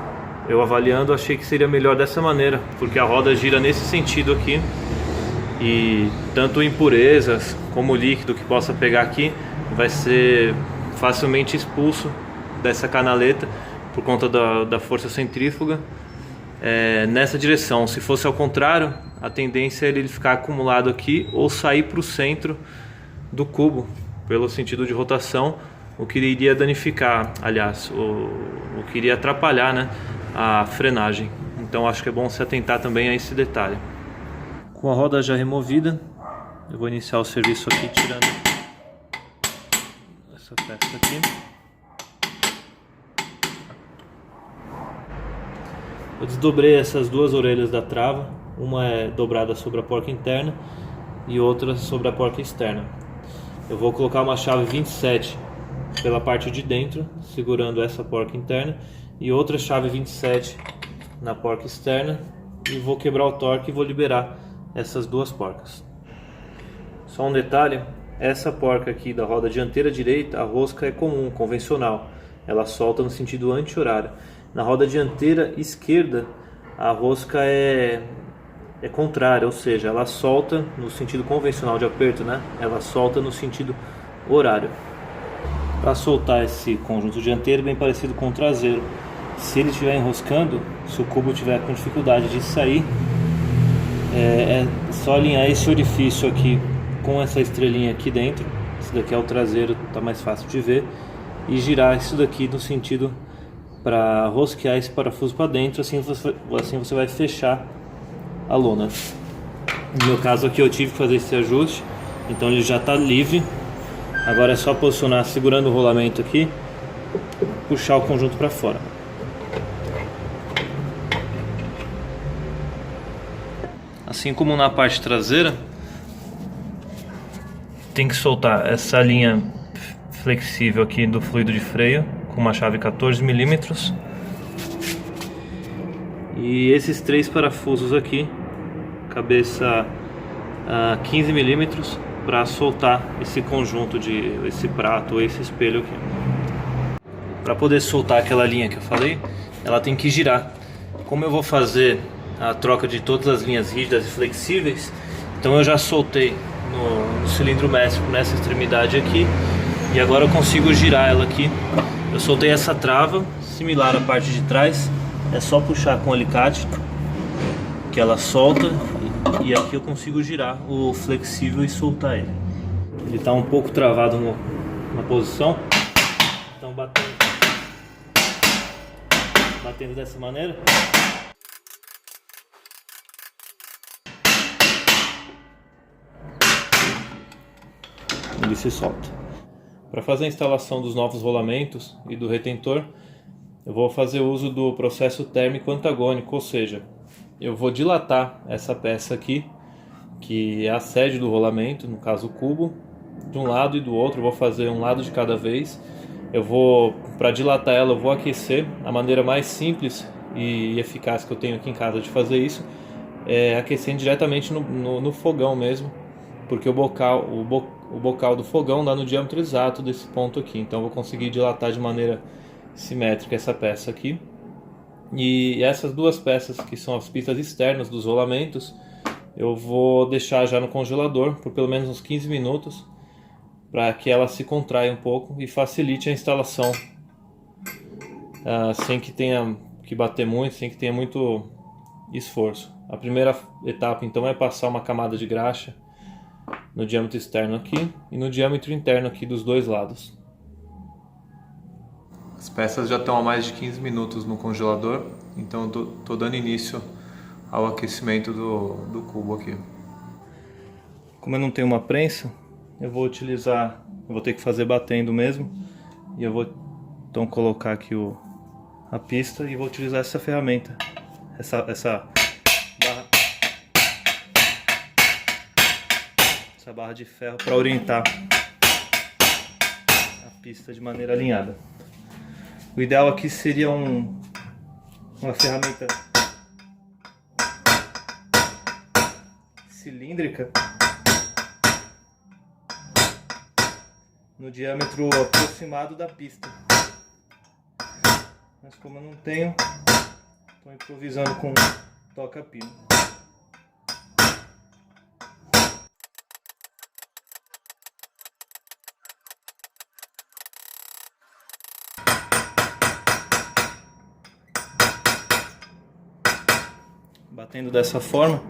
avaliando, achei que seria melhor dessa maneira, porque a roda gira nesse sentido aqui, e tanto impurezas como líquido que possa pegar aqui vai ser facilmente expulso dessa canaleta por conta da força centrífuga nessa direção. Se fosse ao contrário, a tendência é ele ficar acumulado aqui ou sair para o centro do cubo pelo sentido de rotação, o que iria danificar, aliás, o que iria atrapalhar, né, a frenagem. Então acho que é bom se atentar também a esse detalhe. Com a roda já removida, eu vou iniciar o serviço aqui tirando essa peça aqui. Eu desdobrei essas 2 orelhas da trava, uma é dobrada sobre a porca interna e outra sobre a porca externa. Eu vou colocar uma chave 27 pela parte de dentro, segurando essa porca interna, e outra chave 27 na porca externa, e vou quebrar o torque e vou liberar essas 2 porcas. Só um detalhe: essa porca aqui da roda dianteira direita, a rosca é comum, convencional, ela solta no sentido anti-horário. Na roda dianteira esquerda, a rosca é contrária, ou seja, ela solta no sentido convencional de aperto, né? Ela solta no sentido horário. Para soltar esse conjunto dianteiro, bem parecido com o traseiro, se ele estiver enroscando, se o cubo tiver com dificuldade de sair, é só alinhar esse orifício aqui com essa estrelinha aqui dentro. Esse daqui é o traseiro, tá mais fácil de ver, e girar isso daqui no sentido para rosquear esse parafuso para dentro. Assim você vai fechar a lona. No meu caso aqui eu tive que fazer esse ajuste, então ele já está livre. Agora é só posicionar segurando o rolamento aqui, puxar o conjunto para fora. Assim como na parte traseira, tem que soltar essa linha flexível aqui do fluido de freio com uma chave 14 mm. E esses 3 parafusos aqui, cabeça 15 mm, para soltar esse conjunto esse prato ou esse espelho aqui. para poder soltar aquela linha que eu falei, ela tem que girar. Como eu vou fazer a troca de todas as linhas rígidas e flexíveis, então eu já soltei no cilindro métrico nessa extremidade aqui, e agora eu consigo girar ela aqui. Eu soltei essa trava, similar à parte de trás, é só puxar com o alicate que ela solta, e aqui eu consigo girar o flexível e soltar ele. Ele está um pouco travado na posição, então batendo dessa maneira, ele se solta. Para fazer a instalação dos novos rolamentos e do retentor, eu vou fazer uso do processo térmico antagônico, ou seja, eu vou dilatar essa peça aqui, que é a sede do rolamento, no caso o cubo, de um lado e do outro. Eu vou fazer um lado de cada vez. Para dilatar ela, eu vou aquecer. A maneira mais simples e eficaz que eu tenho aqui em casa de fazer isso é aquecendo diretamente no fogão mesmo, porque o bocal do fogão dá no diâmetro exato desse ponto aqui, então eu vou conseguir dilatar de maneira simétrica essa peça aqui. E essas duas peças, que são as pistas externas dos rolamentos, eu vou deixar já no congelador por pelo menos uns 15 minutos, para que ela se contraia um pouco e facilite a instalação, sem que tenha que bater muito, sem que tenha muito esforço. A primeira etapa então é passar uma camada de graxa no diâmetro externo aqui e no diâmetro interno aqui dos dois lados. As peças já estão há mais de 15 minutos no congelador, então eu tô dando início ao aquecimento do cubo aqui. Como eu não tenho uma prensa, eu vou ter que fazer batendo mesmo, e eu vou então colocar aqui a pista e vou utilizar essa ferramenta, essa barra de ferro para orientar a pista de maneira alinhada. O ideal aqui seria uma ferramenta cilíndrica no diâmetro aproximado da pista, mas como eu não tenho, estou improvisando com toca-pino. Batendo dessa forma,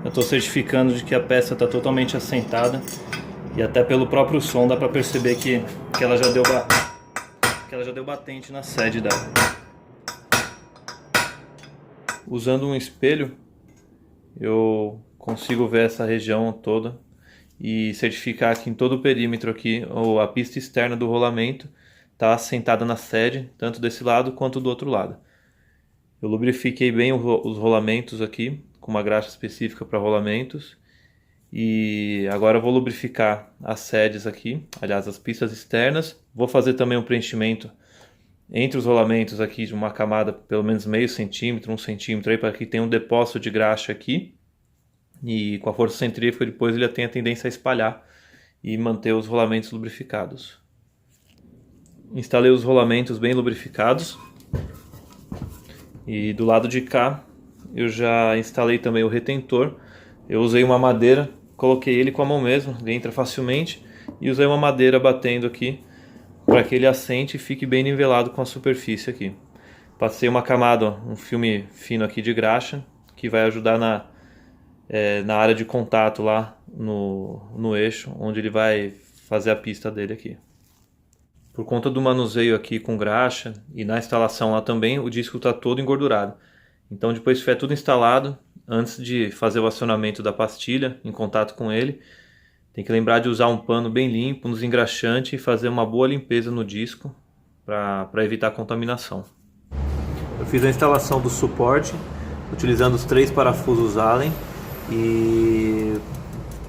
eu estou certificando de que a peça está totalmente assentada, e até pelo próprio som dá para perceber que ela já deu batente na sede dela. Usando um espelho, eu consigo ver essa região toda e certificar que em todo o perímetro aqui, ou a pista externa do rolamento está assentada na sede, tanto desse lado quanto do outro lado. Eu lubrifiquei bem os rolamentos aqui, com uma graxa específica para rolamentos. E agora eu vou lubrificar as sedes aqui, aliás, as pistas externas. Vou fazer também um preenchimento entre os rolamentos aqui de uma camada pelo menos meio centímetro, 1 centímetro, aí, para que tenha um depósito de graxa aqui. E com a força centrífuga depois ele tem a tendência a espalhar e manter os rolamentos lubrificados. Instalei os rolamentos bem lubrificados. E do lado de cá eu já instalei também o retentor. Eu usei uma madeira, coloquei ele com a mão mesmo, ele entra facilmente, e usei uma madeira batendo aqui para que ele assente e fique bem nivelado com a superfície aqui. Passei uma camada, um filme fino aqui de graxa, que vai ajudar na área de contato lá no eixo, onde ele vai fazer a pista dele aqui. Por conta do manuseio aqui com graxa e na instalação lá também, o disco está todo engordurado. Então depois que tiver tudo instalado, antes de fazer o acionamento da pastilha em contato com ele, tem que lembrar de usar um pano bem limpo, um desengraxante, e fazer uma boa limpeza no disco para evitar contaminação. Eu fiz a instalação do suporte utilizando os 3 parafusos Allen, e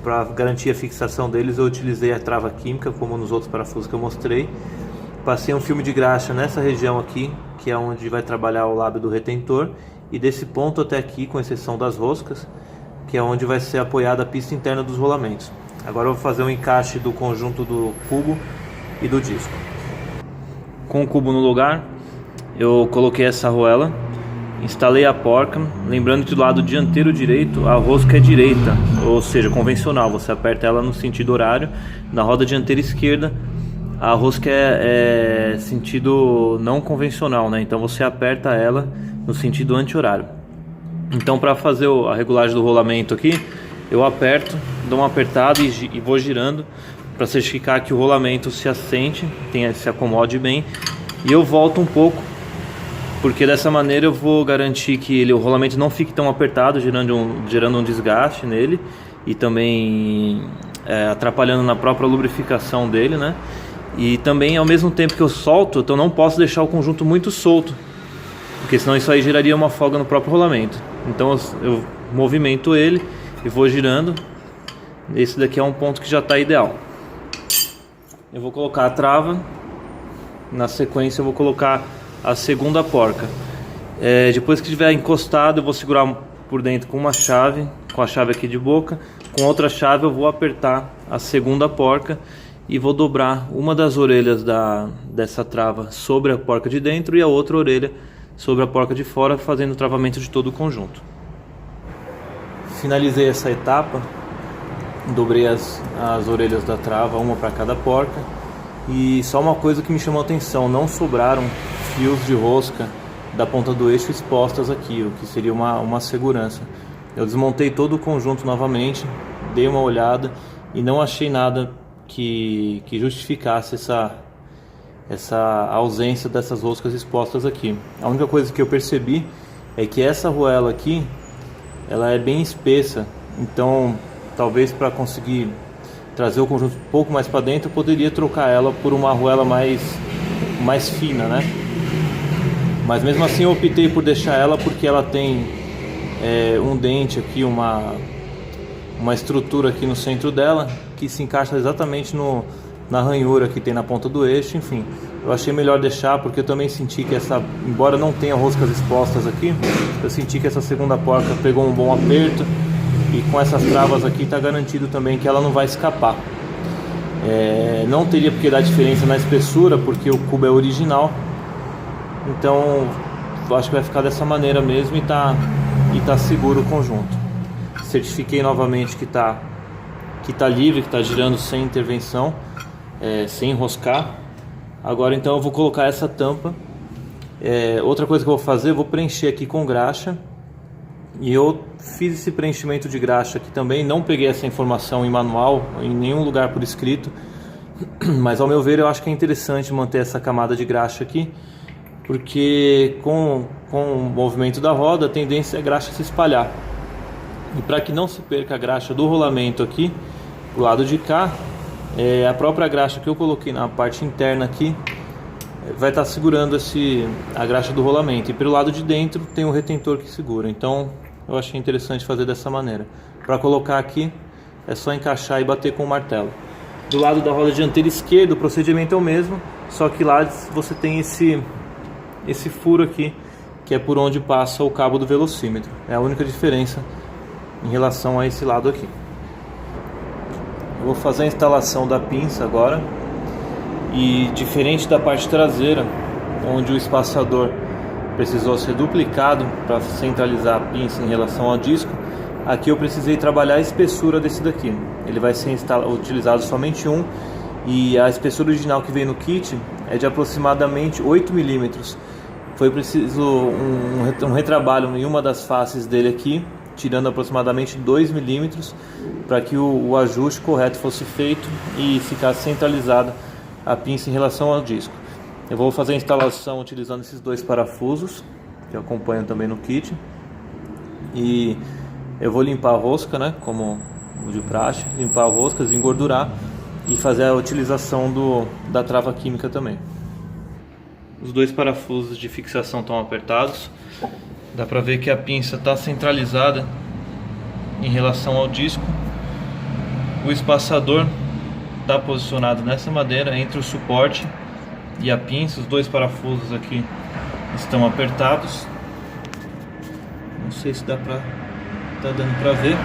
para garantir a fixação deles eu utilizei a trava química, como nos outros parafusos que eu mostrei. Passei um filme de graxa nessa região aqui, que é onde vai trabalhar o lábio do retentor, e desse ponto até aqui, com exceção das roscas, que é onde vai ser apoiada a pista interna dos rolamentos. Agora eu vou fazer um encaixe do conjunto do cubo e do disco. com o cubo no lugar, eu coloquei essa arruela, instalei a porca, lembrando que do lado dianteiro direito a rosca é direita, ou seja, convencional, você aperta ela no sentido horário. Na roda dianteira esquerda a rosca é sentido não convencional, né? Então você aperta ela no sentido anti-horário. Então, para fazer a regulagem do rolamento aqui, eu aperto, dou uma apertada e vou girando para certificar que o rolamento se assente, se acomode bem, e eu volto um pouco, porque dessa maneira eu vou garantir que o rolamento não fique tão apertado, gerando um desgaste nele e também atrapalhando na própria lubrificação dele, né? E também, ao mesmo tempo que eu solto, então não posso deixar o conjunto muito solto, porque senão isso aí geraria uma folga no próprio rolamento. Então eu movimento ele e vou girando. Esse daqui é um ponto que já está ideal. Eu vou colocar a trava, na sequência eu vou colocar a segunda porca. Depois que estiver encostado, eu vou segurar por dentro com uma chave, com a chave aqui de boca. Com outra chave eu vou apertar a segunda porca e vou dobrar uma das orelhas dessa trava sobre a porca de dentro e a outra orelha sobre a porca de fora, fazendo o travamento de todo o conjunto. Finalizei essa etapa, dobrei as orelhas da trava, uma para cada porca. E só uma coisa que me chamou a atenção: não sobraram fios de rosca da ponta do eixo expostas aqui, o que seria uma segurança. Eu desmontei todo o conjunto novamente, dei uma olhada e não achei nada que justificasse essa ausência dessas roscas expostas aqui. A única coisa que eu percebi é que essa arruela aqui, ela é bem espessa, então talvez para conseguir trazer o conjunto um pouco mais para dentro, eu poderia trocar ela por uma arruela mais fina, né? Mas mesmo assim eu optei por deixar ela porque ela tem um dente aqui, uma estrutura aqui no centro dela que se encaixa exatamente na ranhura que tem na ponta do eixo. Enfim, eu achei melhor deixar, porque eu também senti que embora não tenha roscas expostas aqui, eu senti que essa segunda porca pegou um bom aperto, e com essas travas aqui está garantido também que ela não vai escapar. Não teria porque dar diferença na espessura, porque o cubo é original, então eu acho que vai ficar dessa maneira mesmo e tá seguro o conjunto. Certifiquei novamente que tá livre, que está girando sem intervenção, sem enroscar. Agora então eu vou colocar essa tampa. Outra coisa que eu vou fazer, eu vou preencher aqui com graxa. E eu fiz esse preenchimento de graxa aqui também. Não peguei essa informação em manual, em nenhum lugar por escrito, mas ao meu ver eu acho que é interessante manter essa camada de graxa aqui, porque com o movimento da roda a tendência é a graxa se espalhar. E para que não se perca a graxa do rolamento aqui do lado de cá, a própria graxa que eu coloquei na parte interna aqui vai estar segurando a graxa do rolamento, e pelo lado de dentro tem um retentor que segura. Então eu achei interessante fazer dessa maneira. Para colocar aqui é só encaixar e bater com o martelo. Do lado da roda dianteira esquerda o procedimento é o mesmo, só que lá você tem esse furo aqui, que é por onde passa o cabo do velocímetro. É a única diferença em relação a esse lado aqui. Eu vou fazer a instalação da pinça agora, e diferente da parte traseira, onde o espaçador precisou ser duplicado para centralizar a pinça em relação ao disco, aqui eu precisei trabalhar a espessura desse daqui. Ele vai ser utilizado somente um, e a espessura original que vem no kit é de aproximadamente 8 milímetros. Foi preciso um retrabalho em uma das faces dele aqui, tirando aproximadamente 2 milímetros, para que o ajuste correto fosse feito e ficasse centralizada a pinça em relação ao disco. Eu vou fazer a instalação utilizando esses dois parafusos que acompanham também no kit, e eu vou limpar a rosca, né, como de praxe, limpar a rosca, desengordurar e fazer a utilização da trava química também. Os dois parafusos de fixação estão apertados. Dá para ver que a pinça está centralizada em relação ao disco. O espaçador está posicionado nessa madeira entre o suporte e a pinça. Os dois parafusos aqui estão apertados. Não sei se tá dando para ver.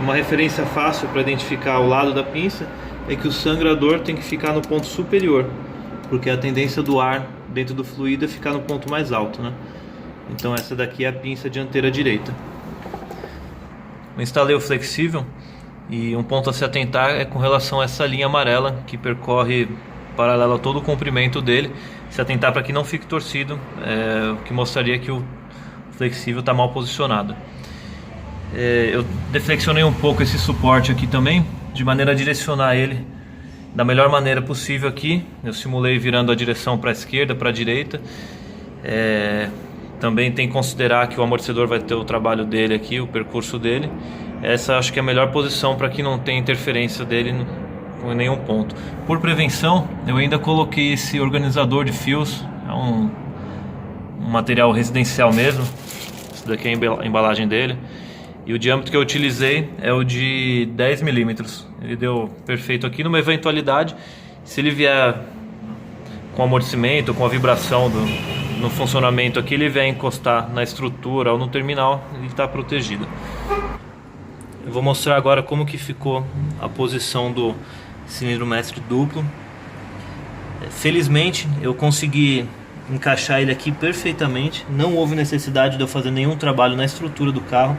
Uma referência fácil para identificar o lado da pinça é que o sangrador tem que ficar no ponto superior, porque a tendência do ar dentro do fluido é ficar no ponto mais alto, né? Então essa daqui é a pinça dianteira direita. Eu instalei o flexível e um ponto a se atentar é com relação a essa linha amarela que percorre paralelo a todo o comprimento dele. Se atentar para que não fique torcido, o que mostraria que o flexível está mal posicionado. Eu deflexionei um pouco esse suporte aqui também, de maneira a direcionar ele da melhor maneira possível aqui. Eu simulei virando a direção para a esquerda, para a direita. Também tem que considerar que o amortecedor vai ter o trabalho dele aqui, o percurso dele. Essa acho que é a melhor posição para que não tenha interferência dele em nenhum ponto. Por prevenção, eu ainda coloquei esse organizador de fios, é um material residencial mesmo. Esse daqui é a embalagem dele. E o diâmetro que eu utilizei é o de 10 milímetros. Ele deu perfeito aqui. Numa eventualidade, se ele vier com amortecimento, com a vibração no funcionamento aqui, ele vier encostar na estrutura ou no terminal, ele está protegido. Eu vou mostrar agora como que ficou a posição do cilindro mestre duplo. Felizmente eu consegui encaixar ele aqui perfeitamente. Não houve necessidade de eu fazer nenhum trabalho na estrutura do carro.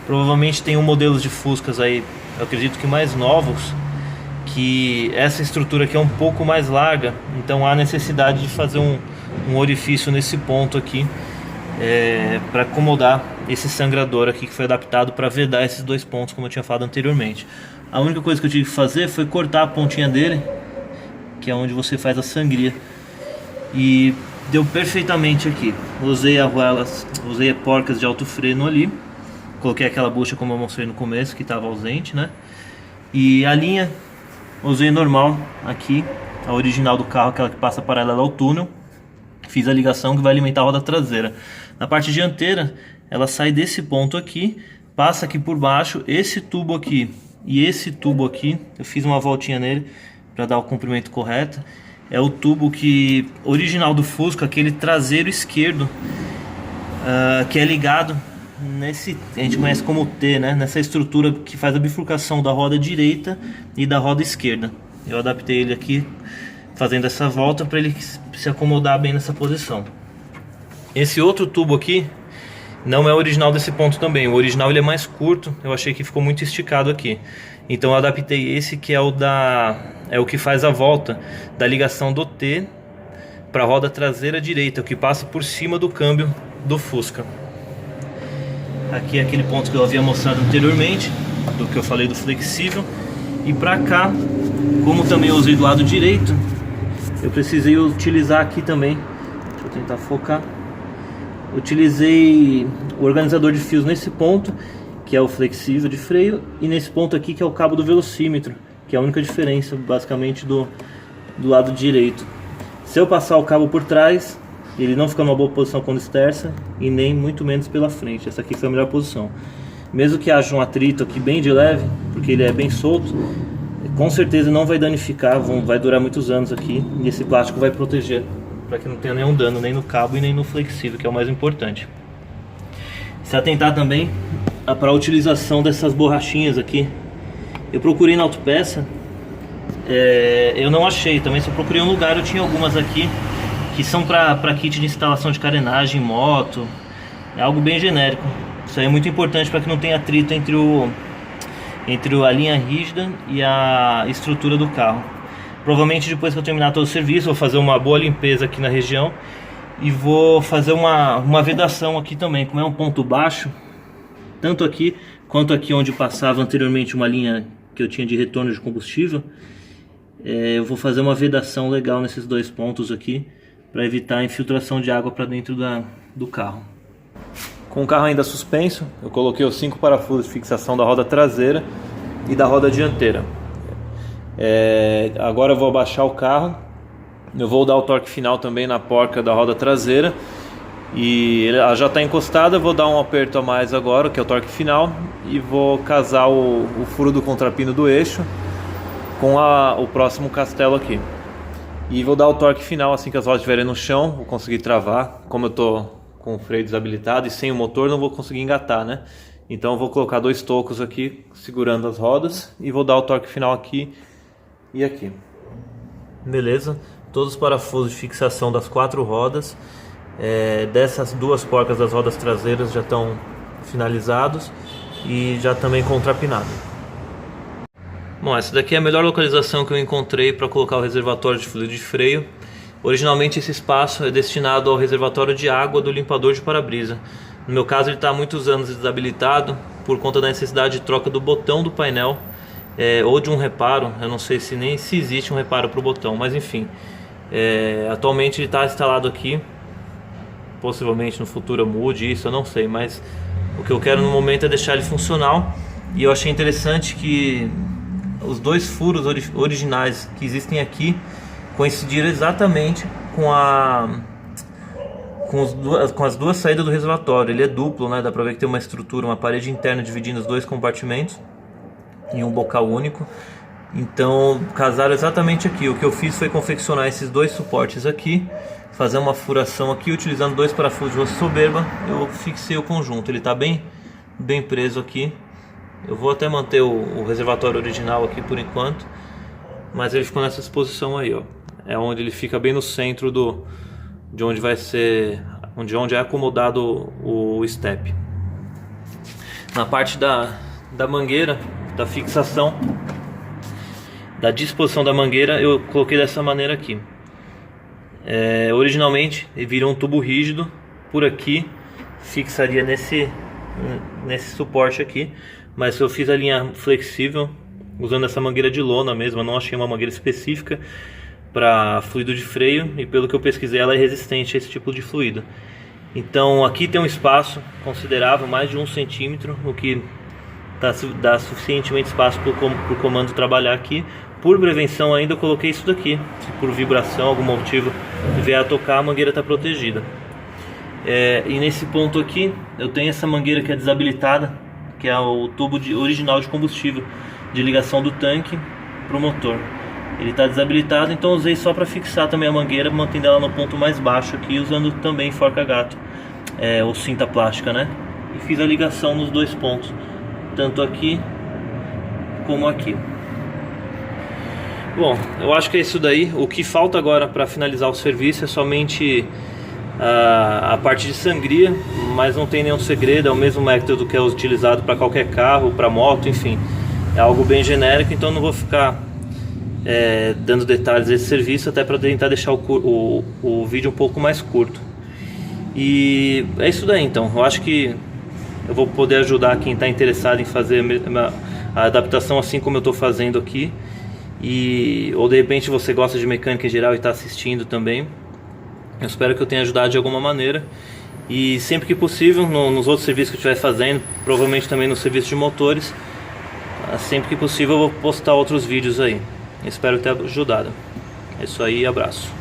Provavelmente tem modelos de Fuscas aí, eu acredito que mais novos, que essa estrutura aqui é um pouco mais larga, então há necessidade de fazer um orifício nesse ponto aqui, para acomodar esse sangrador aqui que foi adaptado para vedar esses dois pontos, como eu tinha falado anteriormente. A única coisa que eu tive que fazer foi cortar a pontinha dele, que é onde você faz a sangria, e deu perfeitamente aqui. Usei porcas de alto freno ali. Coloquei aquela bucha como eu mostrei no começo, que estava ausente, né? E a linha usei normal aqui, a original do carro, aquela que passa paralela ao túnel. Fiz a ligação que vai alimentar a roda traseira. Na parte dianteira, ela sai desse ponto aqui, passa aqui por baixo, esse tubo aqui e esse tubo aqui. Eu fiz uma voltinha nele para dar o comprimento correto. É o tubo original do Fusca, aquele traseiro esquerdo, que é ligado nesse, a gente conhece como T, né? Nessa estrutura que faz a bifurcação da roda direita e da roda esquerda. Eu adaptei ele aqui fazendo essa volta para ele se acomodar bem nessa posição. Esse outro tubo aqui não é original desse ponto também. O original ele é mais curto, eu achei que ficou muito esticado aqui. Então eu adaptei esse que é o que faz a volta da ligação do T para a roda traseira direita, o que passa por cima do câmbio do Fusca. Aqui é aquele ponto que eu havia mostrado anteriormente, do que eu falei do flexível. E para cá, como também eu usei do lado direito, eu precisei utilizar aqui também. Deixa eu tentar focar. Utilizei o organizador de fios nesse ponto, que é o flexível de freio, e nesse ponto aqui que é o cabo do velocímetro, que é a única diferença basicamente do lado direito. Se eu passar o cabo por trás, ele não fica numa boa posição quando esterça, e nem muito menos pela frente. Essa aqui foi a melhor posição. Mesmo que haja um atrito aqui bem de leve, porque ele é bem solto, com certeza não vai danificar, vai durar muitos anos aqui, e esse plástico vai proteger, para que não tenha nenhum dano, nem no cabo e nem no flexível, que é o mais importante. Se atentar também para a utilização dessas borrachinhas aqui. Eu procurei na autopeça, eu não achei, também só procurei um lugar, eu tinha algumas aqui, que são para kit de instalação de carenagem, moto, é algo bem genérico. Isso aí é muito importante para que não tenha atrito entre a linha rígida e a estrutura do carro. Provavelmente depois que eu terminar todo o serviço, vou fazer uma boa limpeza aqui na região e vou fazer uma vedação aqui também. Como é um ponto baixo, tanto aqui quanto aqui onde passava anteriormente uma linha que eu tinha de retorno de combustível, eu vou fazer uma vedação legal nesses dois pontos aqui, para evitar a infiltração de água para dentro do carro. Com o carro ainda suspenso, eu coloquei os 5 parafusos de fixação da roda traseira e da roda dianteira. Agora eu vou abaixar o carro, eu vou dar o torque final também na porca da roda traseira, e ela já está encostada. Eu vou dar um aperto a mais agora, que é o torque final, e vou casar o furo do contrapino do eixo com o próximo castelo aqui. E vou dar o torque final assim que as rodas estiverem no chão. Vou conseguir travar. Como eu estou com o freio desabilitado e sem o motor, não vou conseguir engatar, né? Então eu vou colocar 2 tocos aqui segurando as rodas e vou dar o torque final aqui e aqui. Beleza, todos os parafusos de fixação das 4 rodas, dessas 2 porcas das rodas traseiras já estão finalizados e já também contrapinado. Bom, essa daqui é a melhor localização que eu encontrei para colocar o reservatório de fluido de freio. Originalmente esse espaço é destinado ao reservatório de água do limpador de para-brisa. No meu caso ele está há muitos anos desabilitado por conta da necessidade de troca do botão do painel, ou de um reparo. Eu não sei se existe um reparo para o botão, mas enfim, atualmente ele está instalado aqui. Possivelmente no futuro eu mude isso, eu não sei, mas o que eu quero no momento é deixar ele funcional. E eu achei interessante que os 2 furos originais que existem aqui coincidiram exatamente com as 2 saídas do reservatório. Ele é duplo, né? Dá pra ver que tem uma estrutura, uma parede interna dividindo os 2 compartimentos em um bocal único. Então casaram exatamente aqui. O que eu fiz foi confeccionar esses 2 suportes aqui, fazer uma furação aqui utilizando 2 parafusos de osso soberba. Eu fixei o conjunto, ele está bem preso aqui. Eu vou até manter o reservatório original aqui por enquanto, mas ele ficou nessa posição aí, ó. É onde ele fica bem no centro de onde vai ser, onde é acomodado o step. Na parte da mangueira, da fixação, da disposição da mangueira, eu coloquei dessa maneira aqui. Originalmente ele virou um tubo rígido, por aqui fixaria nesse suporte aqui, mas eu fiz a linha flexível usando essa mangueira de lona mesmo. Eu não achei uma mangueira específica para fluido de freio, e pelo que eu pesquisei ela é resistente a esse tipo de fluido. Então aqui tem um espaço considerável, mais de 1 centímetro, o que dá suficientemente espaço para o comando trabalhar aqui. Por prevenção ainda eu coloquei isso daqui, se por vibração, algum motivo vier a tocar, a mangueira está protegida. E nesse ponto aqui eu tenho essa mangueira que é desabilitada, que é o tubo original de combustível de ligação do tanque para o motor. Ele está desabilitado, então eu usei só para fixar também a mangueira, mantendo ela no ponto mais baixo aqui, usando também forca-gato, ou cinta plástica, né? E fiz a ligação nos 2 pontos, tanto aqui como aqui. Bom, eu acho que é isso daí. O que falta agora para finalizar o serviço é somente a parte de sangria, mas não tem nenhum segredo, é o mesmo método que é utilizado para qualquer carro, para moto, enfim. É algo bem genérico, então não vou ficar dando detalhes desse serviço, até para tentar deixar o vídeo um pouco mais curto. E é isso daí então. Eu acho que eu vou poder ajudar quem está interessado em fazer a adaptação assim como eu estou fazendo aqui. Ou de repente você gosta de mecânica em geral e está assistindo também. Eu espero que eu tenha ajudado de alguma maneira. E sempre que possível, nos outros serviços que eu estiver fazendo, provavelmente também no serviço de motores, sempre que possível eu vou postar outros vídeos aí. Espero ter ajudado. É isso aí, abraço.